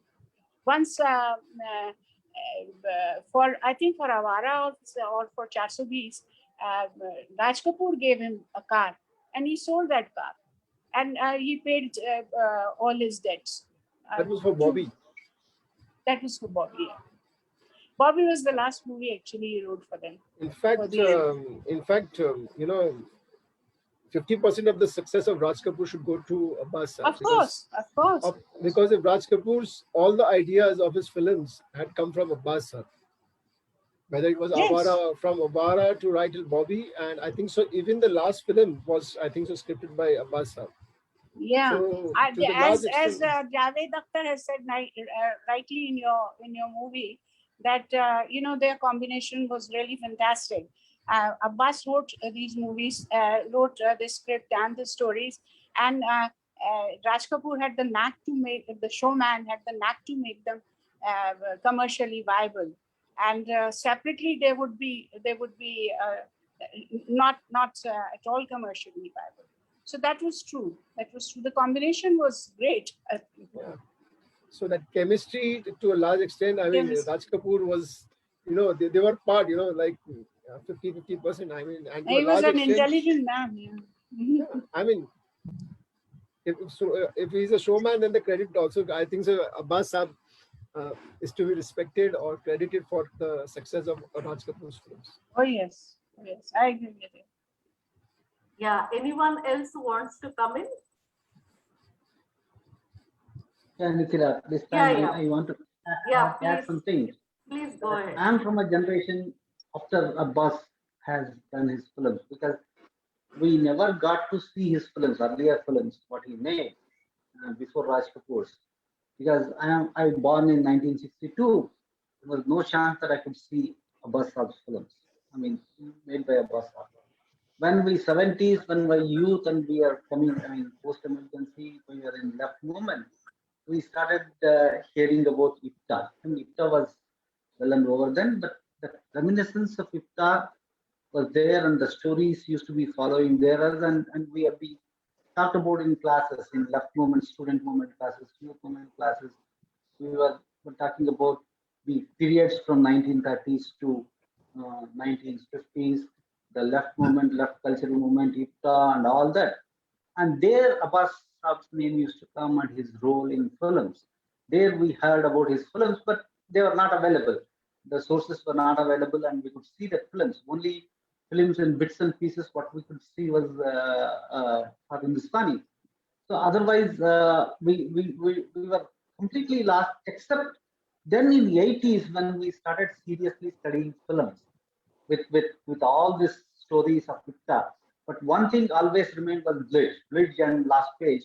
Once, for I think for Awara or for 420, Raj Kapoor gave him a car, and he sold that car, and he paid all his debts. That was for Bobby. That was for Bobby. Yeah. Bobby was the last movie actually he wrote for them. In fact, 50% of the success of Raj Kapoor should go to Abbas. Of course. Because if Raj Kapoor's, all the ideas of his films had come from Abbas, whether it was Awara, from Awara to Right Till Bobby, and I think so even the last film was, I think so, scripted by Abbas. Yeah, so, as Javed Akhtar has said rightly in your movie, that their combination was really fantastic. Abbas wrote these movies, wrote the script and the stories, and Raj Kapoor had the knack to make, the showman had the knack to make them commercially viable, and separately they would be not at all commercially viable. So that was true. The combination was great. Yeah. So that chemistry, to a large extent, I mean, Raj Kapoor was, they were part, like 50%. I mean, and he was an intelligent man. Yeah. I mean, if he's a showman, then the credit also, I think so, Abbas Saab is to be respected or credited for the success of Raj Kapoor's films. Oh yes, I agree with you. Yeah, anyone else who wants to come in? Yeah, Nikhila, this time I want to add some things. Please go ahead. I'm from a generation after Abbas has done his films, because we never got to see his films, earlier films, what he made before Raj Kapoor's. Because I was born in 1962. There was no chance that I could see Abbas Saab's films. I mean, made by Abbas Saab. When we 70s, when we were youth and we are coming, I mean, post-emergency, we were in left movement, we started hearing about IFTA. And IFTA was well and over then, but the reminiscence of IFTA was there, and the stories used to be following there, and we have been talked about in classes, in left movement, student movement classes, youth movement classes. We were talking about the periods from 1930s to 1950s, the left movement, left cultural movement, IFTA, and all that. And there, Abbas Saab's name used to come and his role in films. There we heard about his films, but they were not available. The sources were not available, and we could see the films. Only films in bits and pieces, what we could see was for Hindustani. So otherwise, we were completely lost, except then in the 80s when we started seriously studying films with all these stories of IFTA. But one thing always remained was Bridge and Last Page.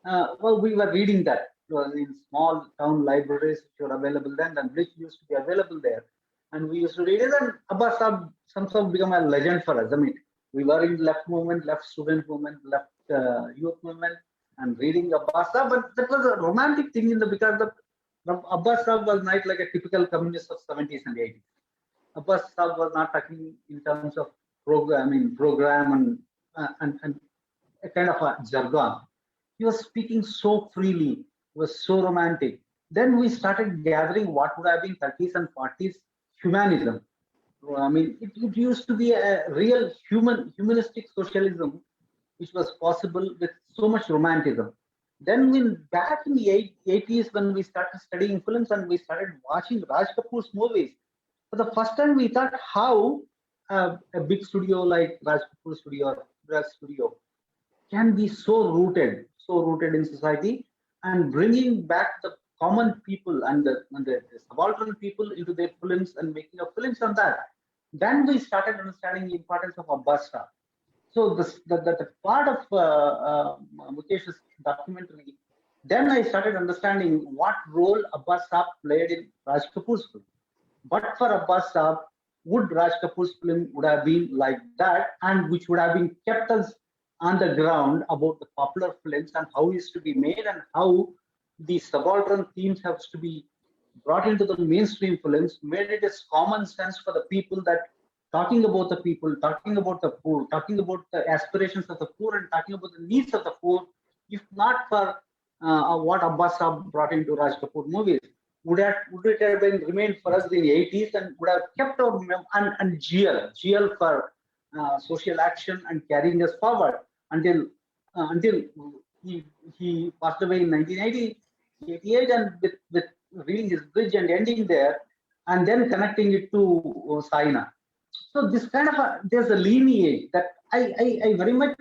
Well, we were reading that in small town libraries which were available then, and Bridge used to be available there. And we used to read it, and Abbas Saab somehow become a legend for us. I mean, we were in left movement, left student movement, left youth movement, and reading Abbas Saab. But that was a romantic thing because Abbas Saab was not like a typical communist of 70s and 80s. Abbas Saab was not talking in terms of program and a kind of a jargon. He was speaking so freely. He was so romantic. Then we started gathering what would have been 30s and 40s humanism. I mean, it used to be a real humanistic socialism, which was possible with so much romanticism. Then back in the 80s, when we started studying films and we started watching Raj Kapoor's movies, for the first time we thought how a big studio like Raj Kapoor studio or Raj studio can be so rooted in society, and bringing back the common people and the subaltern people into their films and making of films on that. Then we started understanding the importance of Abbas Saab. So the part of Mukesh's documentary, then I started understanding what role Abbas Saab played in Raj Kapoor's film. But for Abbas Saab, would Raj Kapoor's film would have been like that, and which would have been kept us on the ground about the popular films and how is to be made and how the subaltern themes have to be brought into the mainstream films, made it as common sense for the people that talking about the people, talking about the poor, talking about the aspirations of the poor, and talking about the needs of the poor, if not for what Abbas Saab brought into Raj Kapoor movies, would it have been remained for us in the 80s and would have kept our and GL for social action and carrying us forward until he passed away in 1988 and with reading his bridge and ending there and then connecting it to Saina. So this kind of there's a lineage that I very much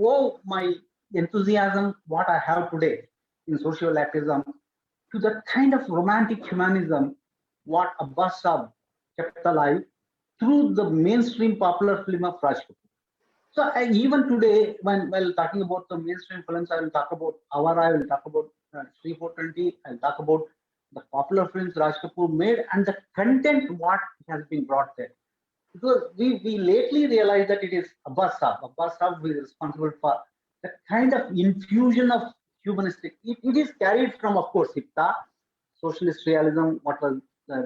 owe my enthusiasm, what I have today in social activism, to the kind of romantic humanism what Abbas Saab kept alive through the mainstream popular film of Raj Kapoor. So even today, while talking about the mainstream films, I will talk about Awara, I will talk about Sri 420, I will talk about the popular films Raj Kapoor made and the content what has been brought there. Because we lately realized that it is Abbas Saab who is responsible for the kind of infusion of humanistic. It is carried from, of course, Ipta, socialist realism, what was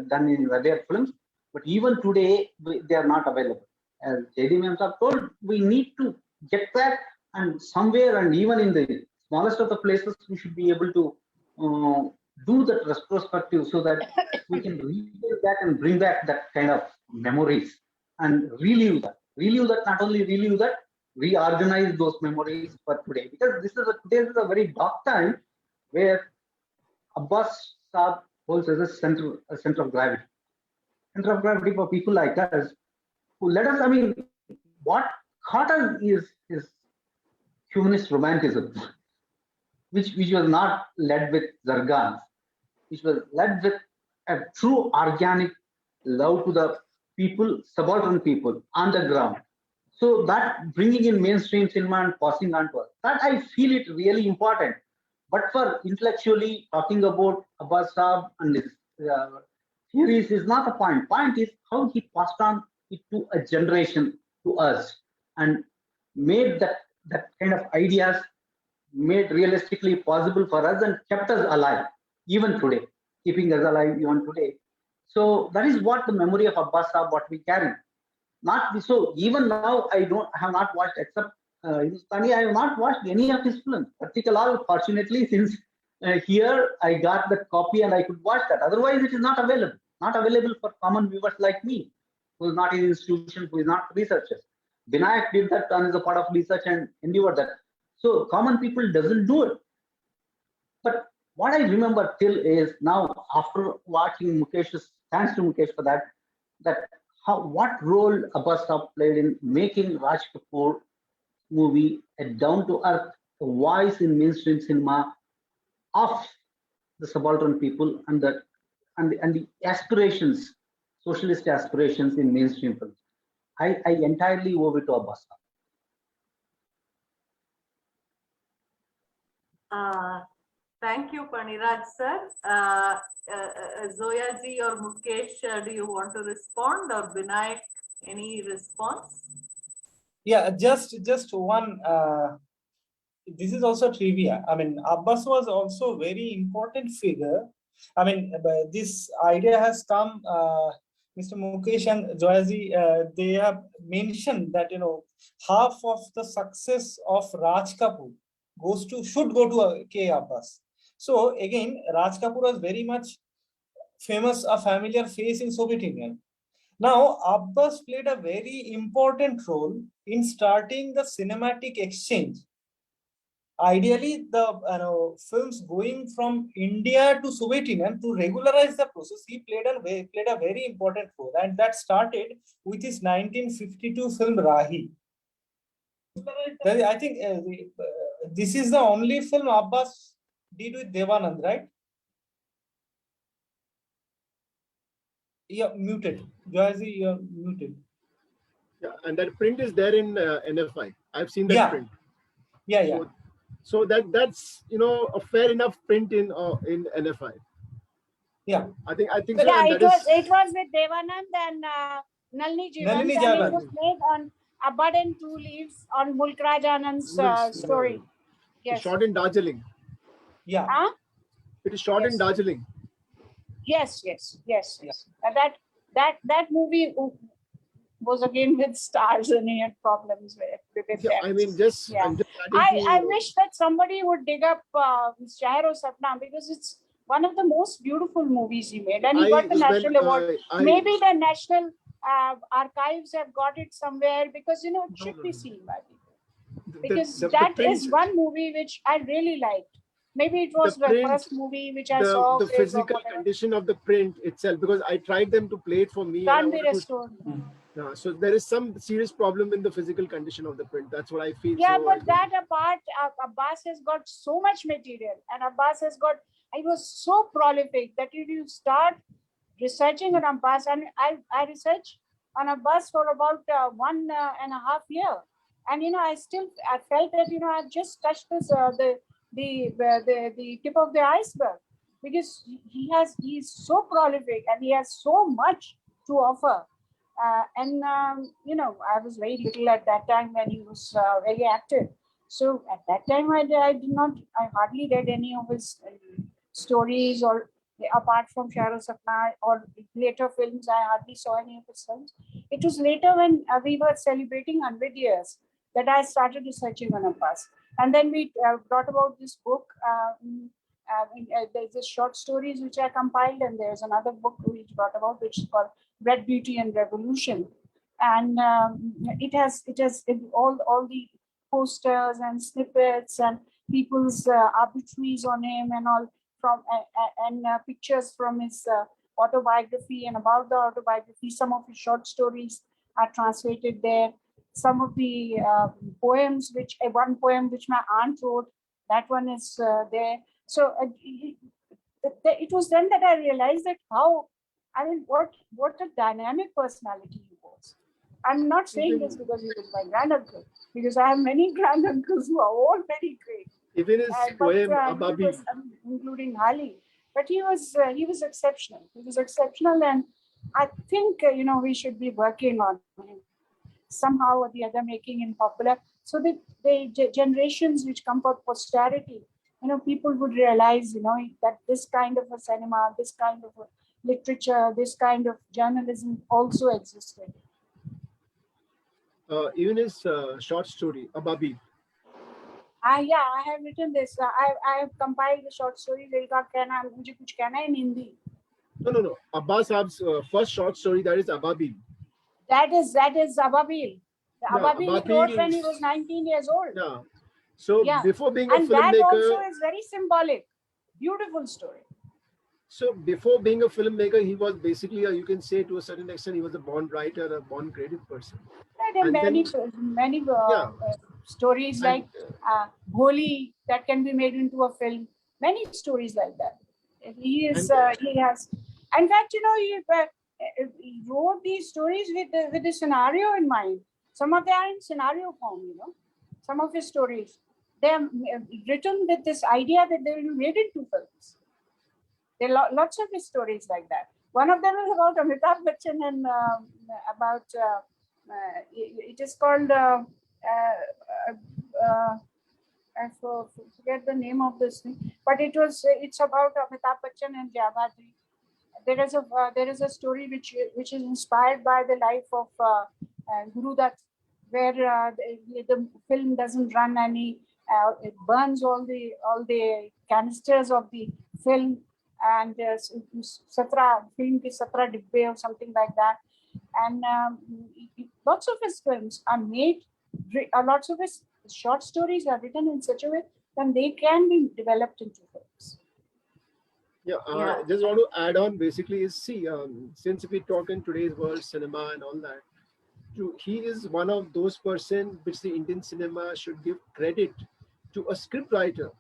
done in earlier films, but even today they are not available. As J.D. Mem Saab told, we need to get back, and somewhere, and even in the smallest of the places, we should be able to do that retrospective so that we can rebuild back and bring back that kind of memories and relive that, not only relive that, reorganize those memories for today. Because this is a very dark time where Abbas Saab holds as a center of gravity. Center of gravity for people like us who let us, I mean, what caught us is humanist romanticism, which was not led with jargons, which was led with a true organic love to the people, subaltern people on the ground. So that bringing in mainstream cinema and passing on to us, that I feel it really important. But for intellectually talking about Abbas Saab and his theories is not the point. Point is how he passed on it to a generation, to us, and made that kind of ideas made realistically possible for us and kept us alive even today, keeping us alive even today. So that is what the memory of Abbas Saab, what we carry. Not so even now I have not watched except Hindustani, I have not watched any of his films. Particularly, fortunately, since here I got the copy and I could watch that. Otherwise, it is not available for common viewers like me, who is not in institution, who is not researchers. Binayak did that and is a part of research and endeavored that. So common people doesn't do it. But what I remember till is now after watching Mukesh's, thanks to Mukesh for that what role Abbas Saab played in making Raj Kapoor movie a down-to-earth voice in mainstream cinema of the subaltern people and the aspirations, socialist aspirations in mainstream films. I entirely owe it to Abbas Saab. Thank you, Paniraj sir. Zoya ji or Mukesh, do you want to respond, or Vinayak, any response? Yeah, just one. This is also trivia. I mean, Abbas was also a very important figure. I mean, this idea has come. Mr. Mukesh and Zoya ji, they have mentioned that half of the success of Raj Kapoor should go to K. Abbas. So again, Raj Kapoor was very much famous, a familiar face in Soviet Union. Now, Abbas played a very important role in starting the cinematic exchange. Ideally, the films going from India to Soviet Union to regularize the process, he played a very important role, and that started with his 1952 film Rahi. I think this is the only film Abbas did with Devanand, right? Yeah, muted. Joyzi, you're muted. Yeah, and that print is there in NFI. I've seen that print. Yeah. So that's a fair enough print in NFI. Yeah. I think so. Yeah, And it that was is with Devanand and Nalini Jivan, Nalini and Javan. it was made on A Bud and Two Leaves on Mulkraj Anand's story. Yes. shot in Darjeeling. Yeah. Huh? It is shot in Yes. Darjeeling. Yes. And that movie was again with stars, and he had problems with Yeah, them. I mean, just Yeah. I'm just adding I to, wish that somebody would dig up Shahro Sapna, because it's one of the most beautiful movies he made, and he got the national award. Maybe the national archives have got it somewhere, because it should be seen by people. Because that is one movie which I really liked. Maybe it was the first movie which I saw. The physical condition of the print itself, because I tried them to play it for me. Can't be restored. So there is some serious problem in the physical condition of the print. That's what I feel. Yeah, so but that apart, Abbas has got so much material, and Abbas has got. I was so prolific that if you start researching on Abbas, and I researched on Abbas for about 1.5 years, and I felt that I've just touched this the tip of the iceberg, because he's so prolific and he has so much to offer. I was very little at that time when he was very active. So at that time, I hardly read any of his stories, or apart from Shahro Sapna or later films, I hardly saw any of his films. It was later when we were celebrating 100 years that I started researching on Abbas. And then we brought about this book. There's this short stories which I compiled, and there's another book we brought about, which is called Bread, Beauty and Revolution. And it has all the posters and snippets and people's obituaries on him, and all from and pictures from his autobiography and about the autobiography. Some of his short stories are translated there. Some of the poems, one poem which my aunt wrote, that one is there. So it was then that I realized that what a dynamic personality he was. I'm not saying this because he was my granduncle, because I have many granduncles who are all very great. Even his poem, Ababi, including Hali, but he was exceptional. He was exceptional, and I think we should be working on him somehow or the other, making him popular, so that the generations which come for posterity, people would realize, that this kind of a cinema, this kind of a literature, this kind of journalism also existed. Even his short story, Ababi. I have written this. I have compiled the short story. Mujhe kuch kehna hai in Hindi. No. Abbas Saab's first short story, that is Ababi. That is Ababil. Ababil he wrote when he was 19 years old. Yeah. So before being a filmmaker, that also is very symbolic. Beautiful story. So before being a filmmaker, he was basically, you can say to a certain extent, he was a born writer, a born creative person. Right, and many stories like Bholi that can be made into a film. Many stories like that. He has. In fact, he wrote these stories with the scenario in mind. Some of them are in scenario form. Some of his stories, they are written with this idea that they will be made into films. There are lots of his stories like that. One of them is about Amitabh Bachchan and about it is called I forget the name of this thing, but it's about Amitabh Bachchan and Jaya Bhadri. There is a story which is inspired by the life of Guru Dutt, where the film doesn't run any. It burns all the canisters of the film, and film ki 17 dibbe or something like that. And lots of his films are made. Lots of his short stories are written in such a way that they can be developed into films. I just want to add on basically is, since we talk in today's world, cinema and all that, he is one of those persons which the Indian cinema should give credit to a scriptwriter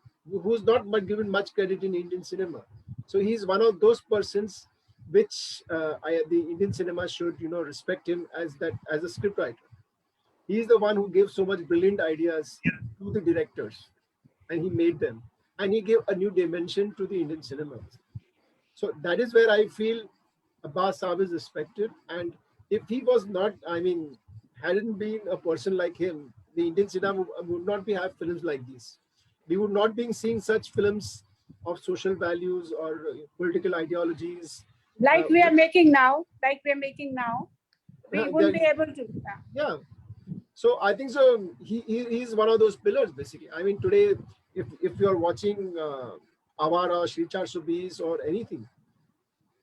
who's not given much credit in Indian cinema. So he's one of those persons which the Indian cinema should, respect him as a scriptwriter. He's the one who gave so much brilliant ideas to the directors, and he made them, and he gave a new dimension to the Indian cinema. So that is where I feel Abbas Saab is respected. And if he was not, I mean, hadn't been a person like him, the Indian cinema would not be have films like these. We would not be seeing such films of social values or political ideologies. Like we are making now, we wouldn't be that- able to. yeah. So I think so. He's one of those pillars basically. I mean, today, if you're watching Awara, Shrichar Subis or anything,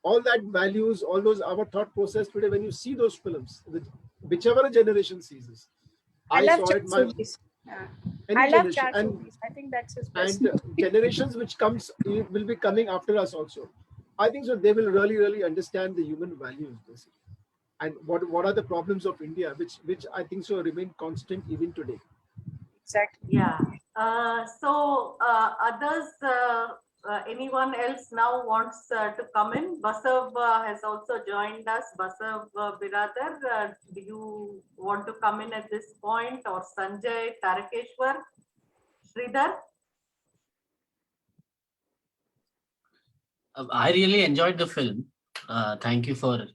all that values, all those our thought process today, when you see those films, whichever generation sees this, I love saw it. Any I love generation, Charsulis. I think that's his best. and generations which will be coming after us also. I think so. They will really understand the human values basically, and what are the problems of India, which I think so remain constant even today. Exactly. Yeah. So others, anyone else now wants to come in? Basav has also joined us. Basav Biradar, do you want to come in at this point? Or Sanjay, Tarakeshwar, Sridhar? I really enjoyed the film. Thank you for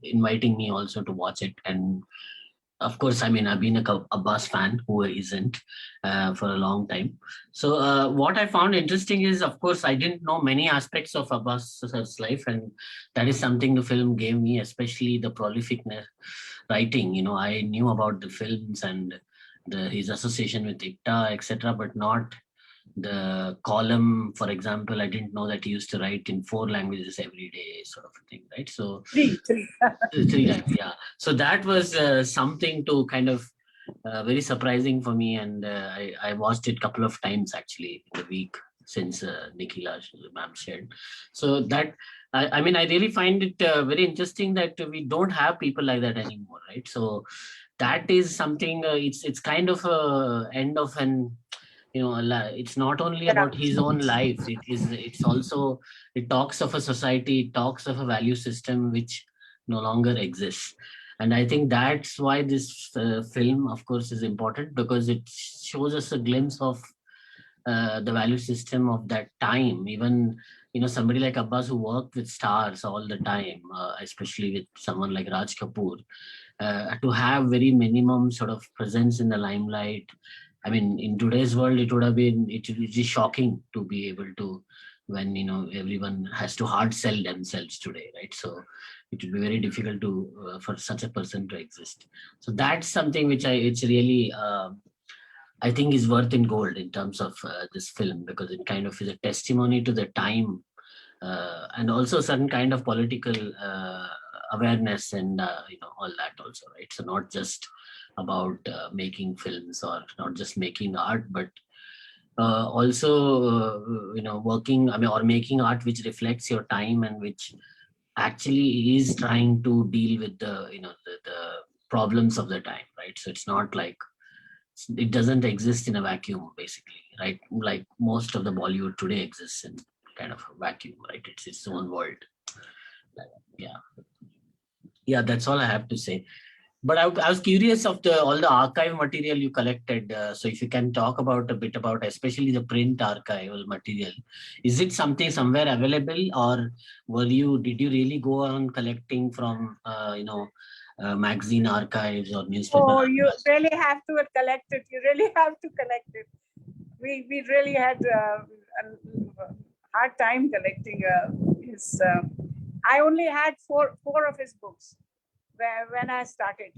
inviting me also to watch it. And of course, I mean, I've been a Abbas fan, who isn't, for a long time. So what I found interesting is, of course, I didn't know many aspects of Abbas's life, and that is something the film gave me, especially the prolific writing. You know, I knew about the films and his association with IPTA, etc., but not the column. For example, I didn't know that he used to write in 4 languages every day, sort of a thing, right? So Three. 3 times, yeah. So that was something to kind of very surprising for me, and I watched it a couple of times actually in the week since Nikhila ma'am shared. So that I mean, I really find it very interesting that we don't have people like that anymore, right? So that is something. It's kind of a end of an, you know, it's not only about his own life. It's also, it talks of a society, it talks of a value system which no longer exists. And I think that's why this film, of course, is important, because it shows us a glimpse of the value system of that time. Even, you know, somebody like Abbas, who worked with stars all the time, especially with someone like Raj Kapoor, to have very minimum sort of presence in the limelight. I mean, in today's world, it is shocking to be able to, when, you know, everyone has to hard sell themselves today, right? So it would be very difficult to for such a person to exist. So that's something which it's really, I think, is worth in gold in terms of this film, because it kind of is a testimony to the time, and also a certain kind of political awareness and you know, all that also, right? So not just about making films, or not just making art, but also you know, working, I mean, or making art which reflects your time and which actually is trying to deal with the, you know, the problems of the time, right? So it's not like, it doesn't exist in a vacuum basically, right? Like most of the Bollywood today exists in kind of a vacuum, right? It's its own world. Yeah, that's all I have to say. But I was curious of all the archive material you collected. So if you can talk about a bit about, especially the print archival material, is it something somewhere available, or did you really go on collecting from you know, magazine archives or newspaper Oh, archives? you really have to collect it. You really have to collect it. We really had a hard time collecting his. I only had four of his books when I started,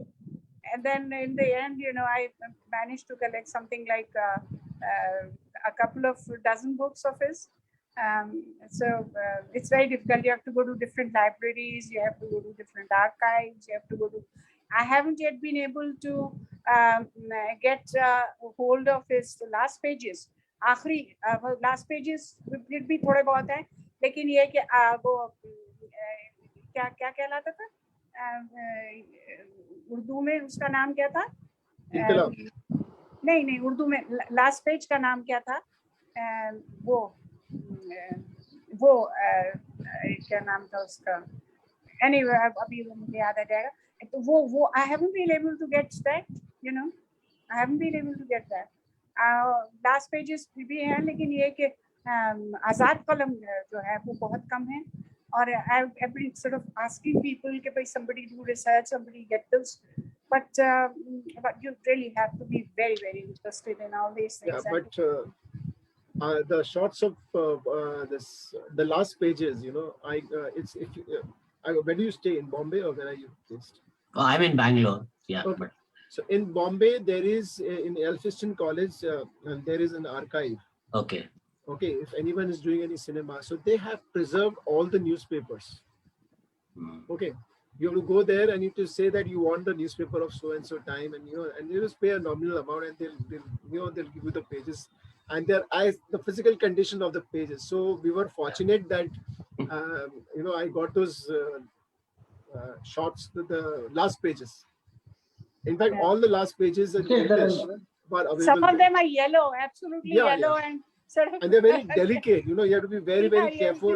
and then in the end, you know, I managed to collect something like a couple of dozen books of his. So it's very difficult. You have to go to different libraries, you have to go to different archives, you have to go to. I haven't yet been able to get hold of his last pages. आखिरी last pages भी थोड़े बहुत हैं, लेकिन ये कि वो क्या क्या कहलाता था उर्दू में, उसका नाम क्या था? नहीं उर्दू में लास्ट पेज का नाम क्या था? वो क्या नाम था उसका? Anyway, अभी मुझे याद आ जाएगा. तो वो I haven't been able to get that, you know. I haven't been able to get that. Last pages भी हैं, लेकिन ये कि आजाद कलम जो है वो बहुत कम है, और I've been sort of asking people कि भाई somebody do research, somebody get this, but you really have to be very, very interested in all these things. Yeah, but the shots of the last pages, it's if where do you stay, in Bombay or where are you based? Oh, I'm in Bangalore. Yeah. Okay. But So in Bombay, there is in Elphinstone College, there is an archive. okay. Okay, if anyone is doing any cinema, so they have preserved all the newspapers. Okay, you have to go there and you have to say that you want the newspaper of so and so time, and and you just pay a nominal amount, and they'll give you the pages, and the physical condition of the pages. So we were fortunate that I got those shots, the last pages. In fact, all the last pages in English were available. Some of there. them are yellow, absolutely yellow, and sort of. And they're very delicate. You have to be very, very careful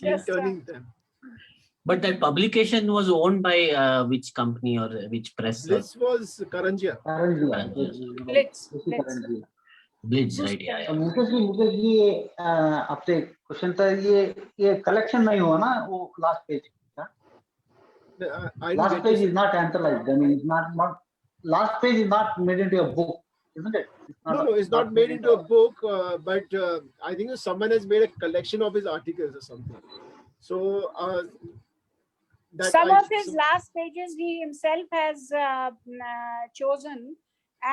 in turning them. But that publication was owned by which company or which press? This was Karanjia. Blitz. Blitz, right? Yeah. Mukesh ji आपसे question था, ये collection नहीं हुआ ना वो last page का? Last page is not antholoized. I mean, it's not last page is not made into a book, isn't it? No, it's not made into a book, but I think someone has made a collection of his articles or something. So some of his last pages he himself has chosen,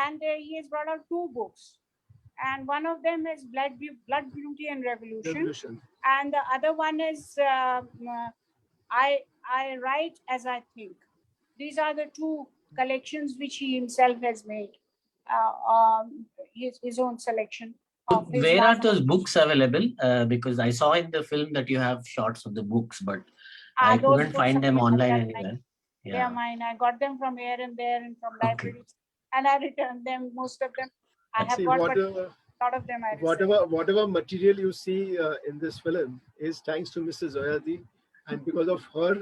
and he has brought out 2 books, and one of them is Blood, Beauty and Revolution, and the other one is I write as I think. These are the 2 collections which he himself has made, his own selection. Where are those books available? Because I saw in the film that you have shots of the books, but I couldn't find them online anywhere. They are mine. I got them from here and there and from libraries, and I returned them. Most of them I have got, but a lot of them I received. Whatever material you see in this film is thanks to Mrs. Zoya Zaidi. And because of her,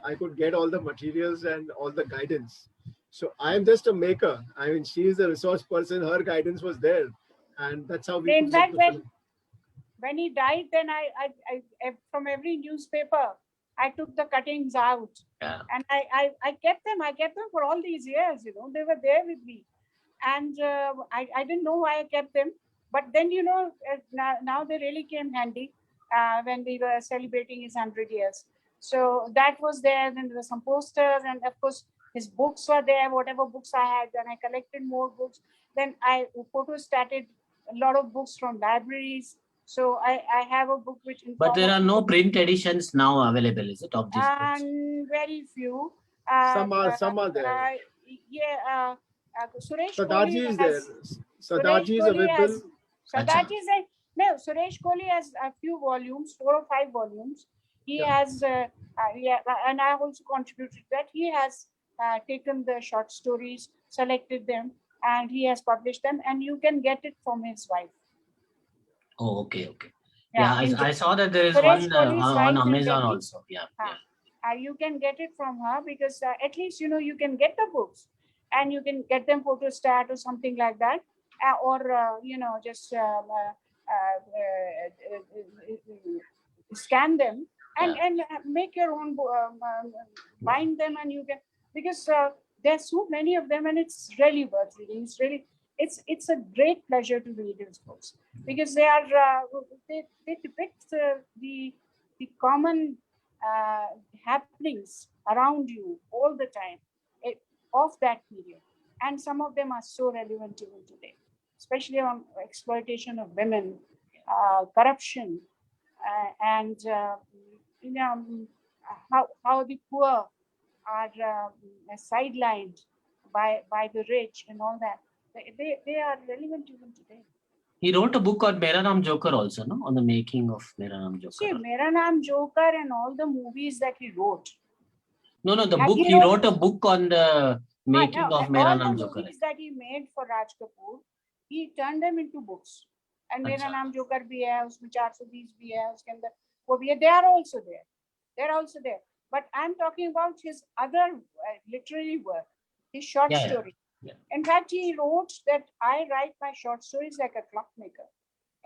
I could get all the materials and all the guidance. So I am just a maker. I mean, she is a resource person. Her guidance was there, and that's how we. In fact, when he died, then I from every newspaper, I took the cuttings out, and I kept them. I kept them for all these years. They were there with me, and I didn't know why I kept them. But then now they really came handy. When we were celebrating his 100 years. So that was there. Then there were some posters, and of course his books were there, whatever books I had. Then I collected more books. Then I photostated a lot of books from libraries. So I have a book which... But there are no print editions now available, is it, of these books? Very few. Some are there. Suresh Sadaji is there. Sadaji is available. Sadaji is there. No, Suresh Kohli has a few volumes, 4 or 5 volumes. He has, and I also contributed to that. He has taken the short stories, selected them, and he has published them. And you can get it from his wife. Oh, okay. Yeah, I saw that there is Suresh one on Amazon also. Yeah. You can get it from her because at least you can get the books, and you can get them photostat or something like that, or just. Scan them and make your own, bind them, and you can, because there's so many of them, and it's really worth reading. It's a great pleasure to read his books because they are they depict the common happenings around you all the time of that period, and some of them are so relevant even today, especially on exploitation of women, corruption, and how the poor are sidelined by the rich and all that. They are relevant even today. He wrote a book on Mera Naam Joker also, no? On the making of Mera Naam Joker. See, Mera Naam Joker and all the movies that he wrote. No, the book, he wrote a book on the making of Mera Naam Joker. All the movies that he made for Raj Kapoor, he turned them into books. And Mera Naam Joker bhi hai, usme 420 bhi hai, uske andar wo bhi hai. They are also there. They're also there. But I'm talking about his other literary work, his short story. Yeah. In fact, he wrote that I write my short stories like a clockmaker.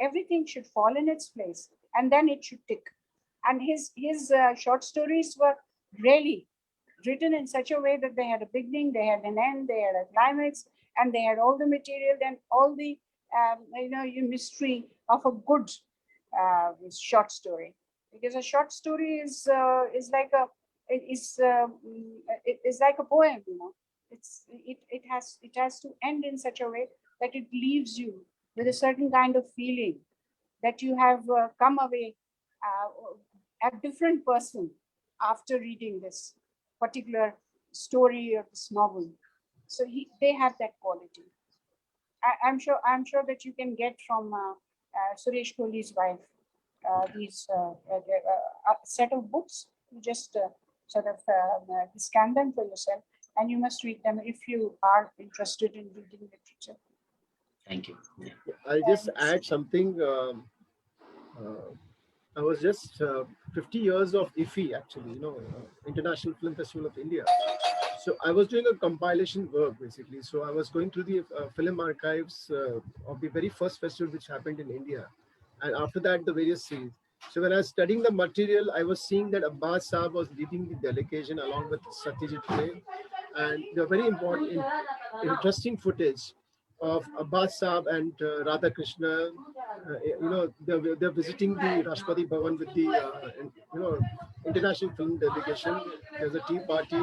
Everything should fall in its place, and then it should tick. And his short stories were really written in such a way that they had a beginning, they had an end, they had a climax, and they had all the material and all the mystery of a good short story. Because a short story is like a it is like a poem, it has to end in such a way that it leaves you with a certain kind of feeling that you have come away a different person after reading this particular story or this novel. So they have that quality. I'm sure that you can get from Suresh Kohli's wife these a set of books. You just sort of scan them for yourself, and you must read them if you are interested in reading literature. Thank you. Yeah. I'll just add something. I was just 50 years of IFI, actually, International Film Festival of India. So I was doing a compilation work, basically. So I was going through the film archives of the very first festival which happened in India. And after that, the various series. So when I was studying the material, I was seeing that Abbas Saab was leading the delegation along with Satyajit Ray. And the very important, interesting footage of Abbas Saab and Radha Krishna. They're visiting the Rashtrapati Bhavan with the international film delegation. There's a tea party,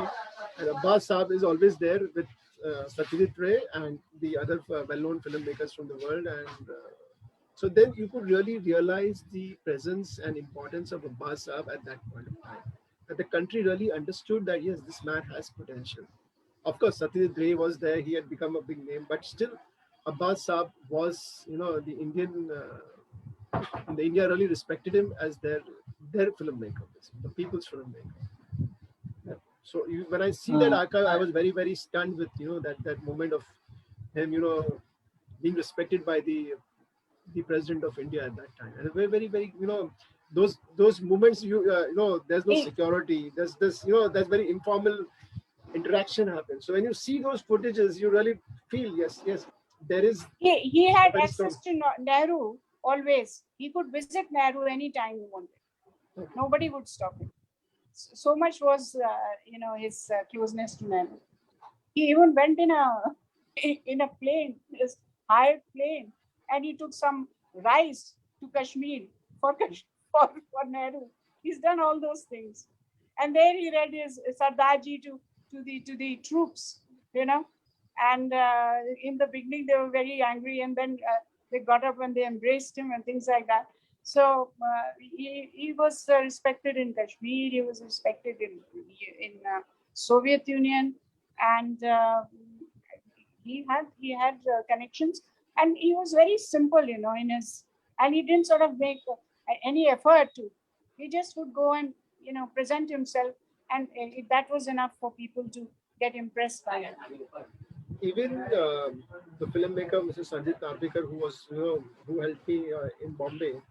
and Abbas Saab is always there with Satyajit Ray and the other well-known filmmakers from the world. And so then you could really realize the presence and importance of Abbas Saab at that point of time. That the country really understood that yes, this man has potential. Of course, Satyajit Ray was there; he had become a big name, but still, Abbas Saab was, the Indian. The India really respected him as their filmmaker, the people's filmmaker. Yeah. So when I see that archive, I was very, very stunned with that moment of him, being respected by the president of India at that time, and very, very, very, those moments. There's no security. There's this, there's very informal interaction happens. So when you see those footages, you really feel yes, there is. He had access to Nehru always. He could visit Nehru anytime he wanted. Nobody would stop him. So much was his closeness to Nehru. He even went in a plane, his hired plane, and he took some rice to Kashmir for Nehru. He's done all those things, and there he read his Sardarji to the troops, and in the beginning they were very angry, and then they got up and they embraced him and things like that. So he was respected in Kashmir. He was respected in Soviet Union, and he had connections, and he was very simple, in his, and he didn't sort of make any effort to. He just would go and present himself, and that was enough for people to get impressed by it. Even the filmmaker Mr. Sanjit Narvekar, who helped me in Bombay,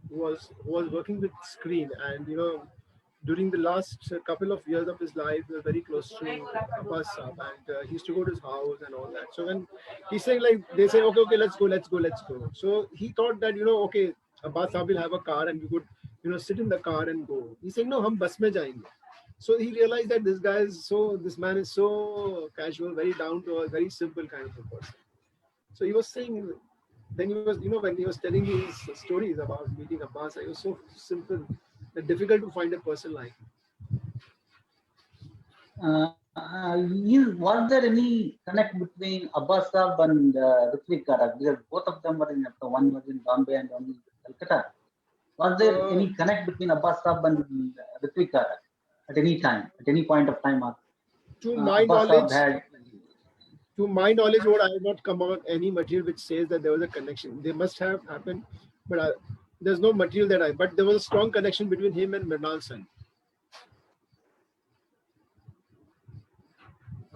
was working with screen, and during the last couple of years of his life, we were very close to Abbas Saab, and he used to go to his house and all that. So when he's saying, like, they say, okay, let's go. So he thought that okay, Abbas Saab will have a car and we could sit in the car and go. He's saying, no, hum bus mein jayenge. So he realized that this man is so casual, very down to earth, very simple kind of a person. So he was saying, then he was, when he was telling me his stories about meeting Abbas, it was so simple, that difficult to find a person like him. Was there any connect between Abbas Saab and Ritwik Karak? Because both of them were one was in Bombay and one in Calcutta. Was there any connect between Abbas Saab and Ritwik Karak at any time, at any point of time? To my knowledge, what I have not come out any material which says that there was a connection. They must have happened, but there's no material but there was a strong connection between him and Mrinal Sen.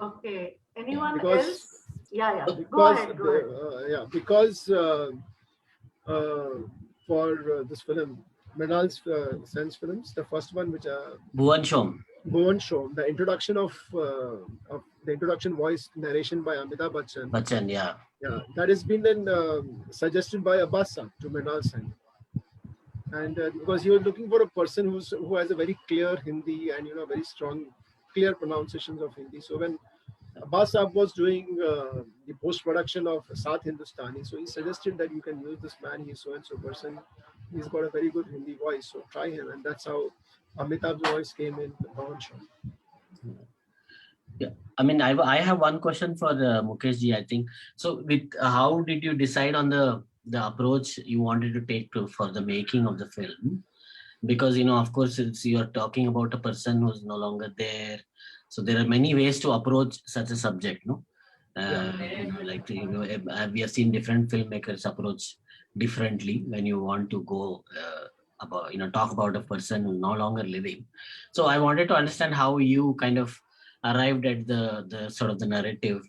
Okay. Anyone else? Yeah. Go ahead. Because for this film, Mrinal Sen's films, the first one which Bhuvan Shom. Bhuvan show, the introduction of the introduction voice narration by Amitabh Bachchan. Bachchan, yeah. Yeah, that has been then suggested by Abbas to Mrinal Sen. And because he was looking for a person who has a very clear Hindi and very strong, clear pronunciations of Hindi. So when Abbas was doing the post production of Saath Hindustani, so he suggested that you can use this man. He's so and so person. He's got a very good Hindi voice, so try him. And that's how Amitabh's voice came in the Pawan show. Yeah, I mean, I have one question for Mukesh ji. I think so. With how did you decide on the approach you wanted to take for the making of the film? Because of course, you're talking about a person who's no longer there, so there are many ways to approach such a subject. No, like we have seen different filmmakers approach differently when you want to go about talk about a person who's no longer living. So I wanted to understand how you kind of arrived at the sort of the narrative,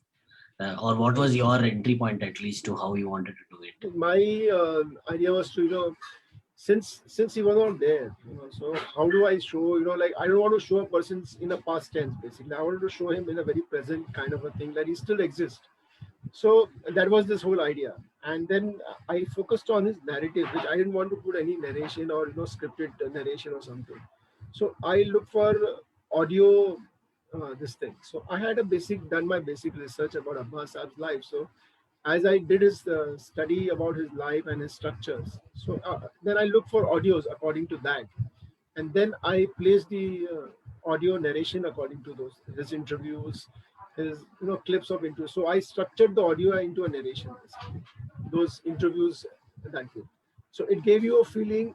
or what was your entry point at least to how you wanted to do it. My idea was to since he was not there, so how do I show, like I don't want to show a person in a past tense. Basically, I wanted to show him in a very present kind of a thing, that he still exists. So that was this whole idea. And then I focused on his narrative, which I didn't want to put any narration or scripted narration or something. So I looked for audio this thing. So I had done my basic research about Abbas Saab's life. So as I did his study about his life and his structures, so then I looked for audios according to that, and then I placed the audio narration according to his interviews, his clips of interviews. So I structured the audio into a narration, basically. Those interviews that way. So it gave you a feeling,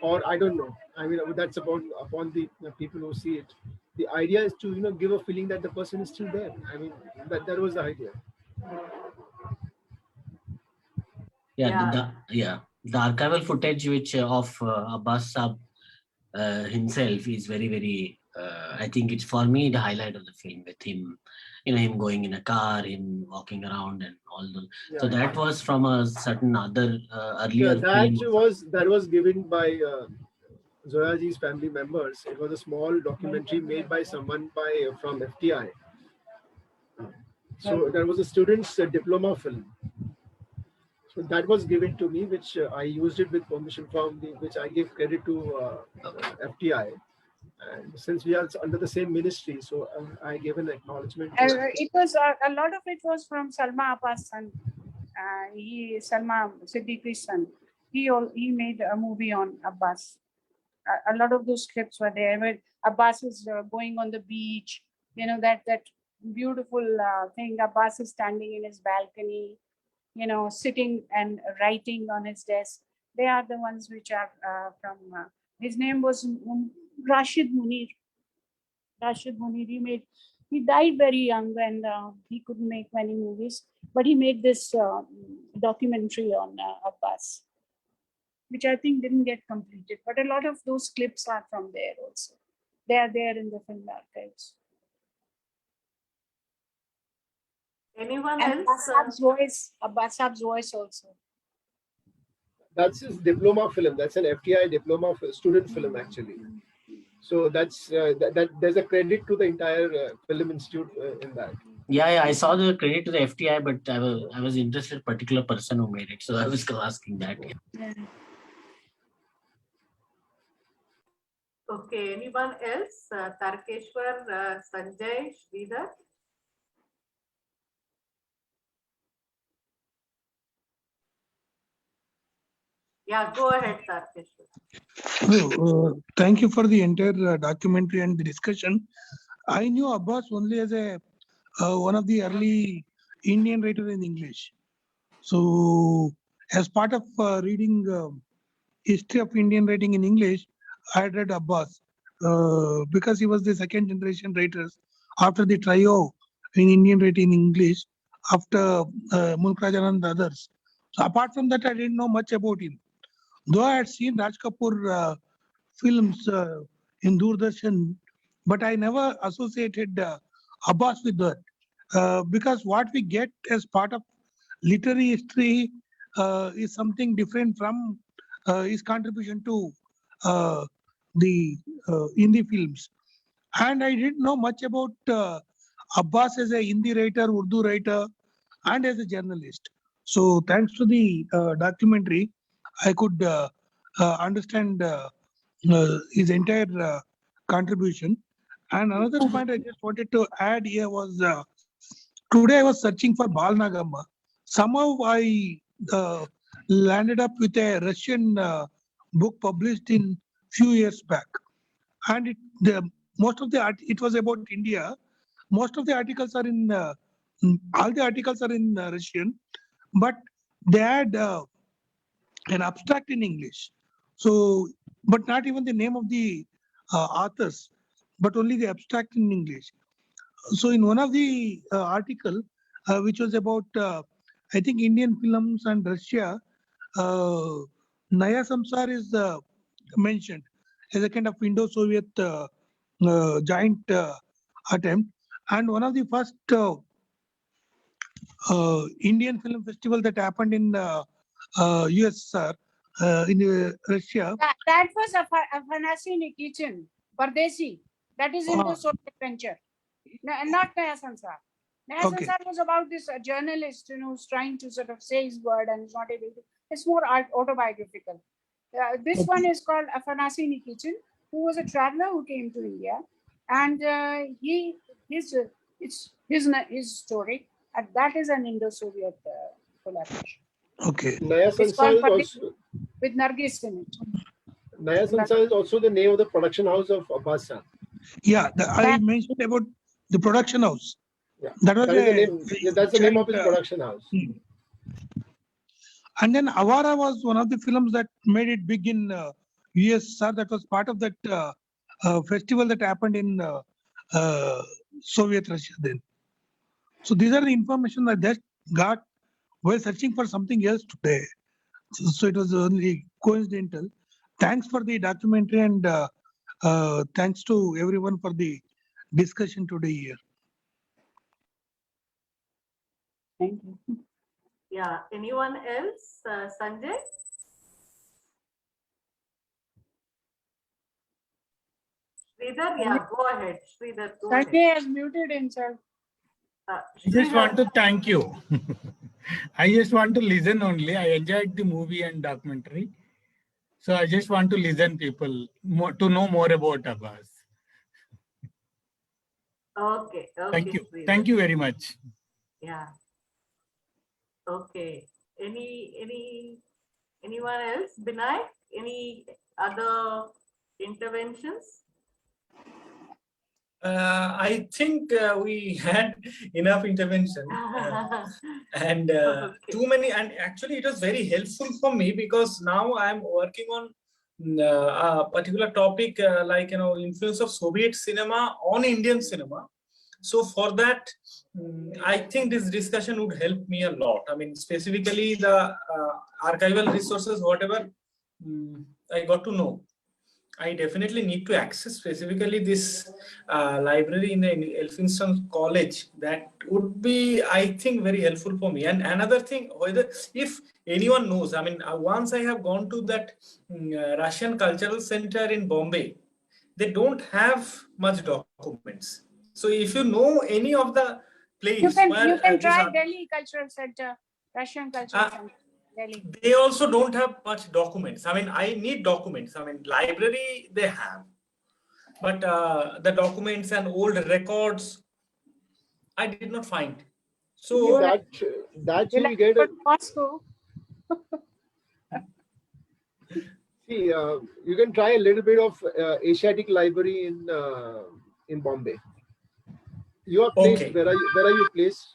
or I don't know. I mean, that's upon the people who see it. The idea is to give a feeling that the person is still there. I mean, that was the idea. Yeah. The archival footage which of Abbas Saab himself is very, very, I think it's for me the highlight of the film, with him, him going in a car, him walking around and all those. Yeah, so that was from a certain other earlier film. That was given by Zoya Zaidi family members. It was a small documentary made by someone from FTI. So there was a student's diploma film. So that was given to me, which I used it with permission from which I gave credit to FTI. And since we are under the same ministry, so I gave an acknowledgement. It was a lot of it was from Salma Abbas' son. Salma Siddiqui's son. He made a movie on Abbas. A lot of those clips were there where Abbas is going on the beach. That beautiful thing. Abbas is standing in his balcony, sitting and writing on his desk. They are the ones which are from. His name was Rashid Munir. Rashid Munir. He died very young and he couldn't make many movies, but he made this documentary on Abbas, which I think didn't get completed. But a lot of those clips are from there also. They are there in the film archives. Anyone and else? Abbas Saab's voice also. That's his diploma film. That's an FTI diploma student film, actually. So that's that there's a credit to the entire film institute in that. Yeah, I saw the credit to the FTI, but I was interested in a particular person who made it, so I was asking that. Yeah. Okay, anyone else? Tarkeshwar, Sanjay, Sridhar? Yeah, go ahead, Tarkeshwar. Thank you for the entire documentary and the discussion. I knew Abbas only as one of the early Indian writers in English. So, as part of reading history of Indian writing in English, I had read Abbas because he was the second generation writers after the trio in Indian writing in English after Mulk Rajan and others. So, apart from that, I didn't know much about him. Though I had seen Raj Kapoor films in Doordarshan, but I never associated Abbas with that because what we get as part of literary history is something different from his contribution to the Hindi films. And I didn't know much about Abbas as a Hindi writer, Urdu writer, and as a journalist. So thanks to the documentary, I could understand his entire contribution. And another point I just wanted to add here was today I was searching for Bal Nagamma. Somehow I landed up with a Russian book published in few years back, and most of the it was about India. Most of the articles are in all the articles are in Russian, but they had an abstract in English. So, but not even the name of the authors, but only the abstract in English. So, in one of the article, which was about I think Indian films and Russia, Naya Samsar is mentioned as a kind of Indo-Soviet joint attempt, and one of the first Indian film festival that happened in USSR, in Russia. That was Afanasy Nikitин, Bardesi. That is in the Soviet venture. Not Naya Sansar. Naya Sansar was about this journalist, who's trying to sort of say his word and is not able to. It's more autobiographical. This one is called Afanasy Nikitин, who was a traveler who came to India, and it's his story, and that is an Indo-Soviet collaboration. Okay. Naya Sansar is also with Nargis in it. Naya Sansar is also the name of the production house of Abbas. Yeah, I mentioned about the production house. Yeah, that was the name. Yeah, that's the name of his production house. And then Avara was one of the films that made it big in USSR. That was part of that festival that happened in Soviet Russia then. So these are the information that I got while searching for something else today. So it was only coincidental. Thanks for the documentary, and thanks to everyone for the discussion today here. Thank you. Yeah, anyone else? Sanjay? Sridhar, yeah, go ahead. Sridhar, go ahead. Sanjay has muted himself. I just want to thank you. I just want to listen only. I enjoyed the movie and documentary. So I just want to listen people to know more about Abbas. Okay, okay. Thank you. Sridhar. Thank you very much. Yeah. Okay. Anyone else? Binay? Any other interventions? I think we had enough intervention and too many, and actually it was very helpful for me because now I'm working on a particular topic like influence of Soviet cinema on Indian cinema. So for that, I think this discussion would help me a lot. I mean, specifically the archival resources, whatever I got to know. I definitely need to access specifically this library in the Elphinstone College. That would be, I think, very helpful for me. And another thing, whether if anyone knows, I mean, once I have gone to that Russian Cultural Center in Bombay, they don't have much documents. So if you know any of the place you can try are, Delhi Cultural Center, Russian Cultural Center. Delhi. They also don't have much documents. I mean, I need documents. I mean, library they have, but the documents and old records, I did not find. So that you will get a Moscow. See, you can try a little bit of Asiatic library in Bombay. You are placed. Okay. Where are you placed?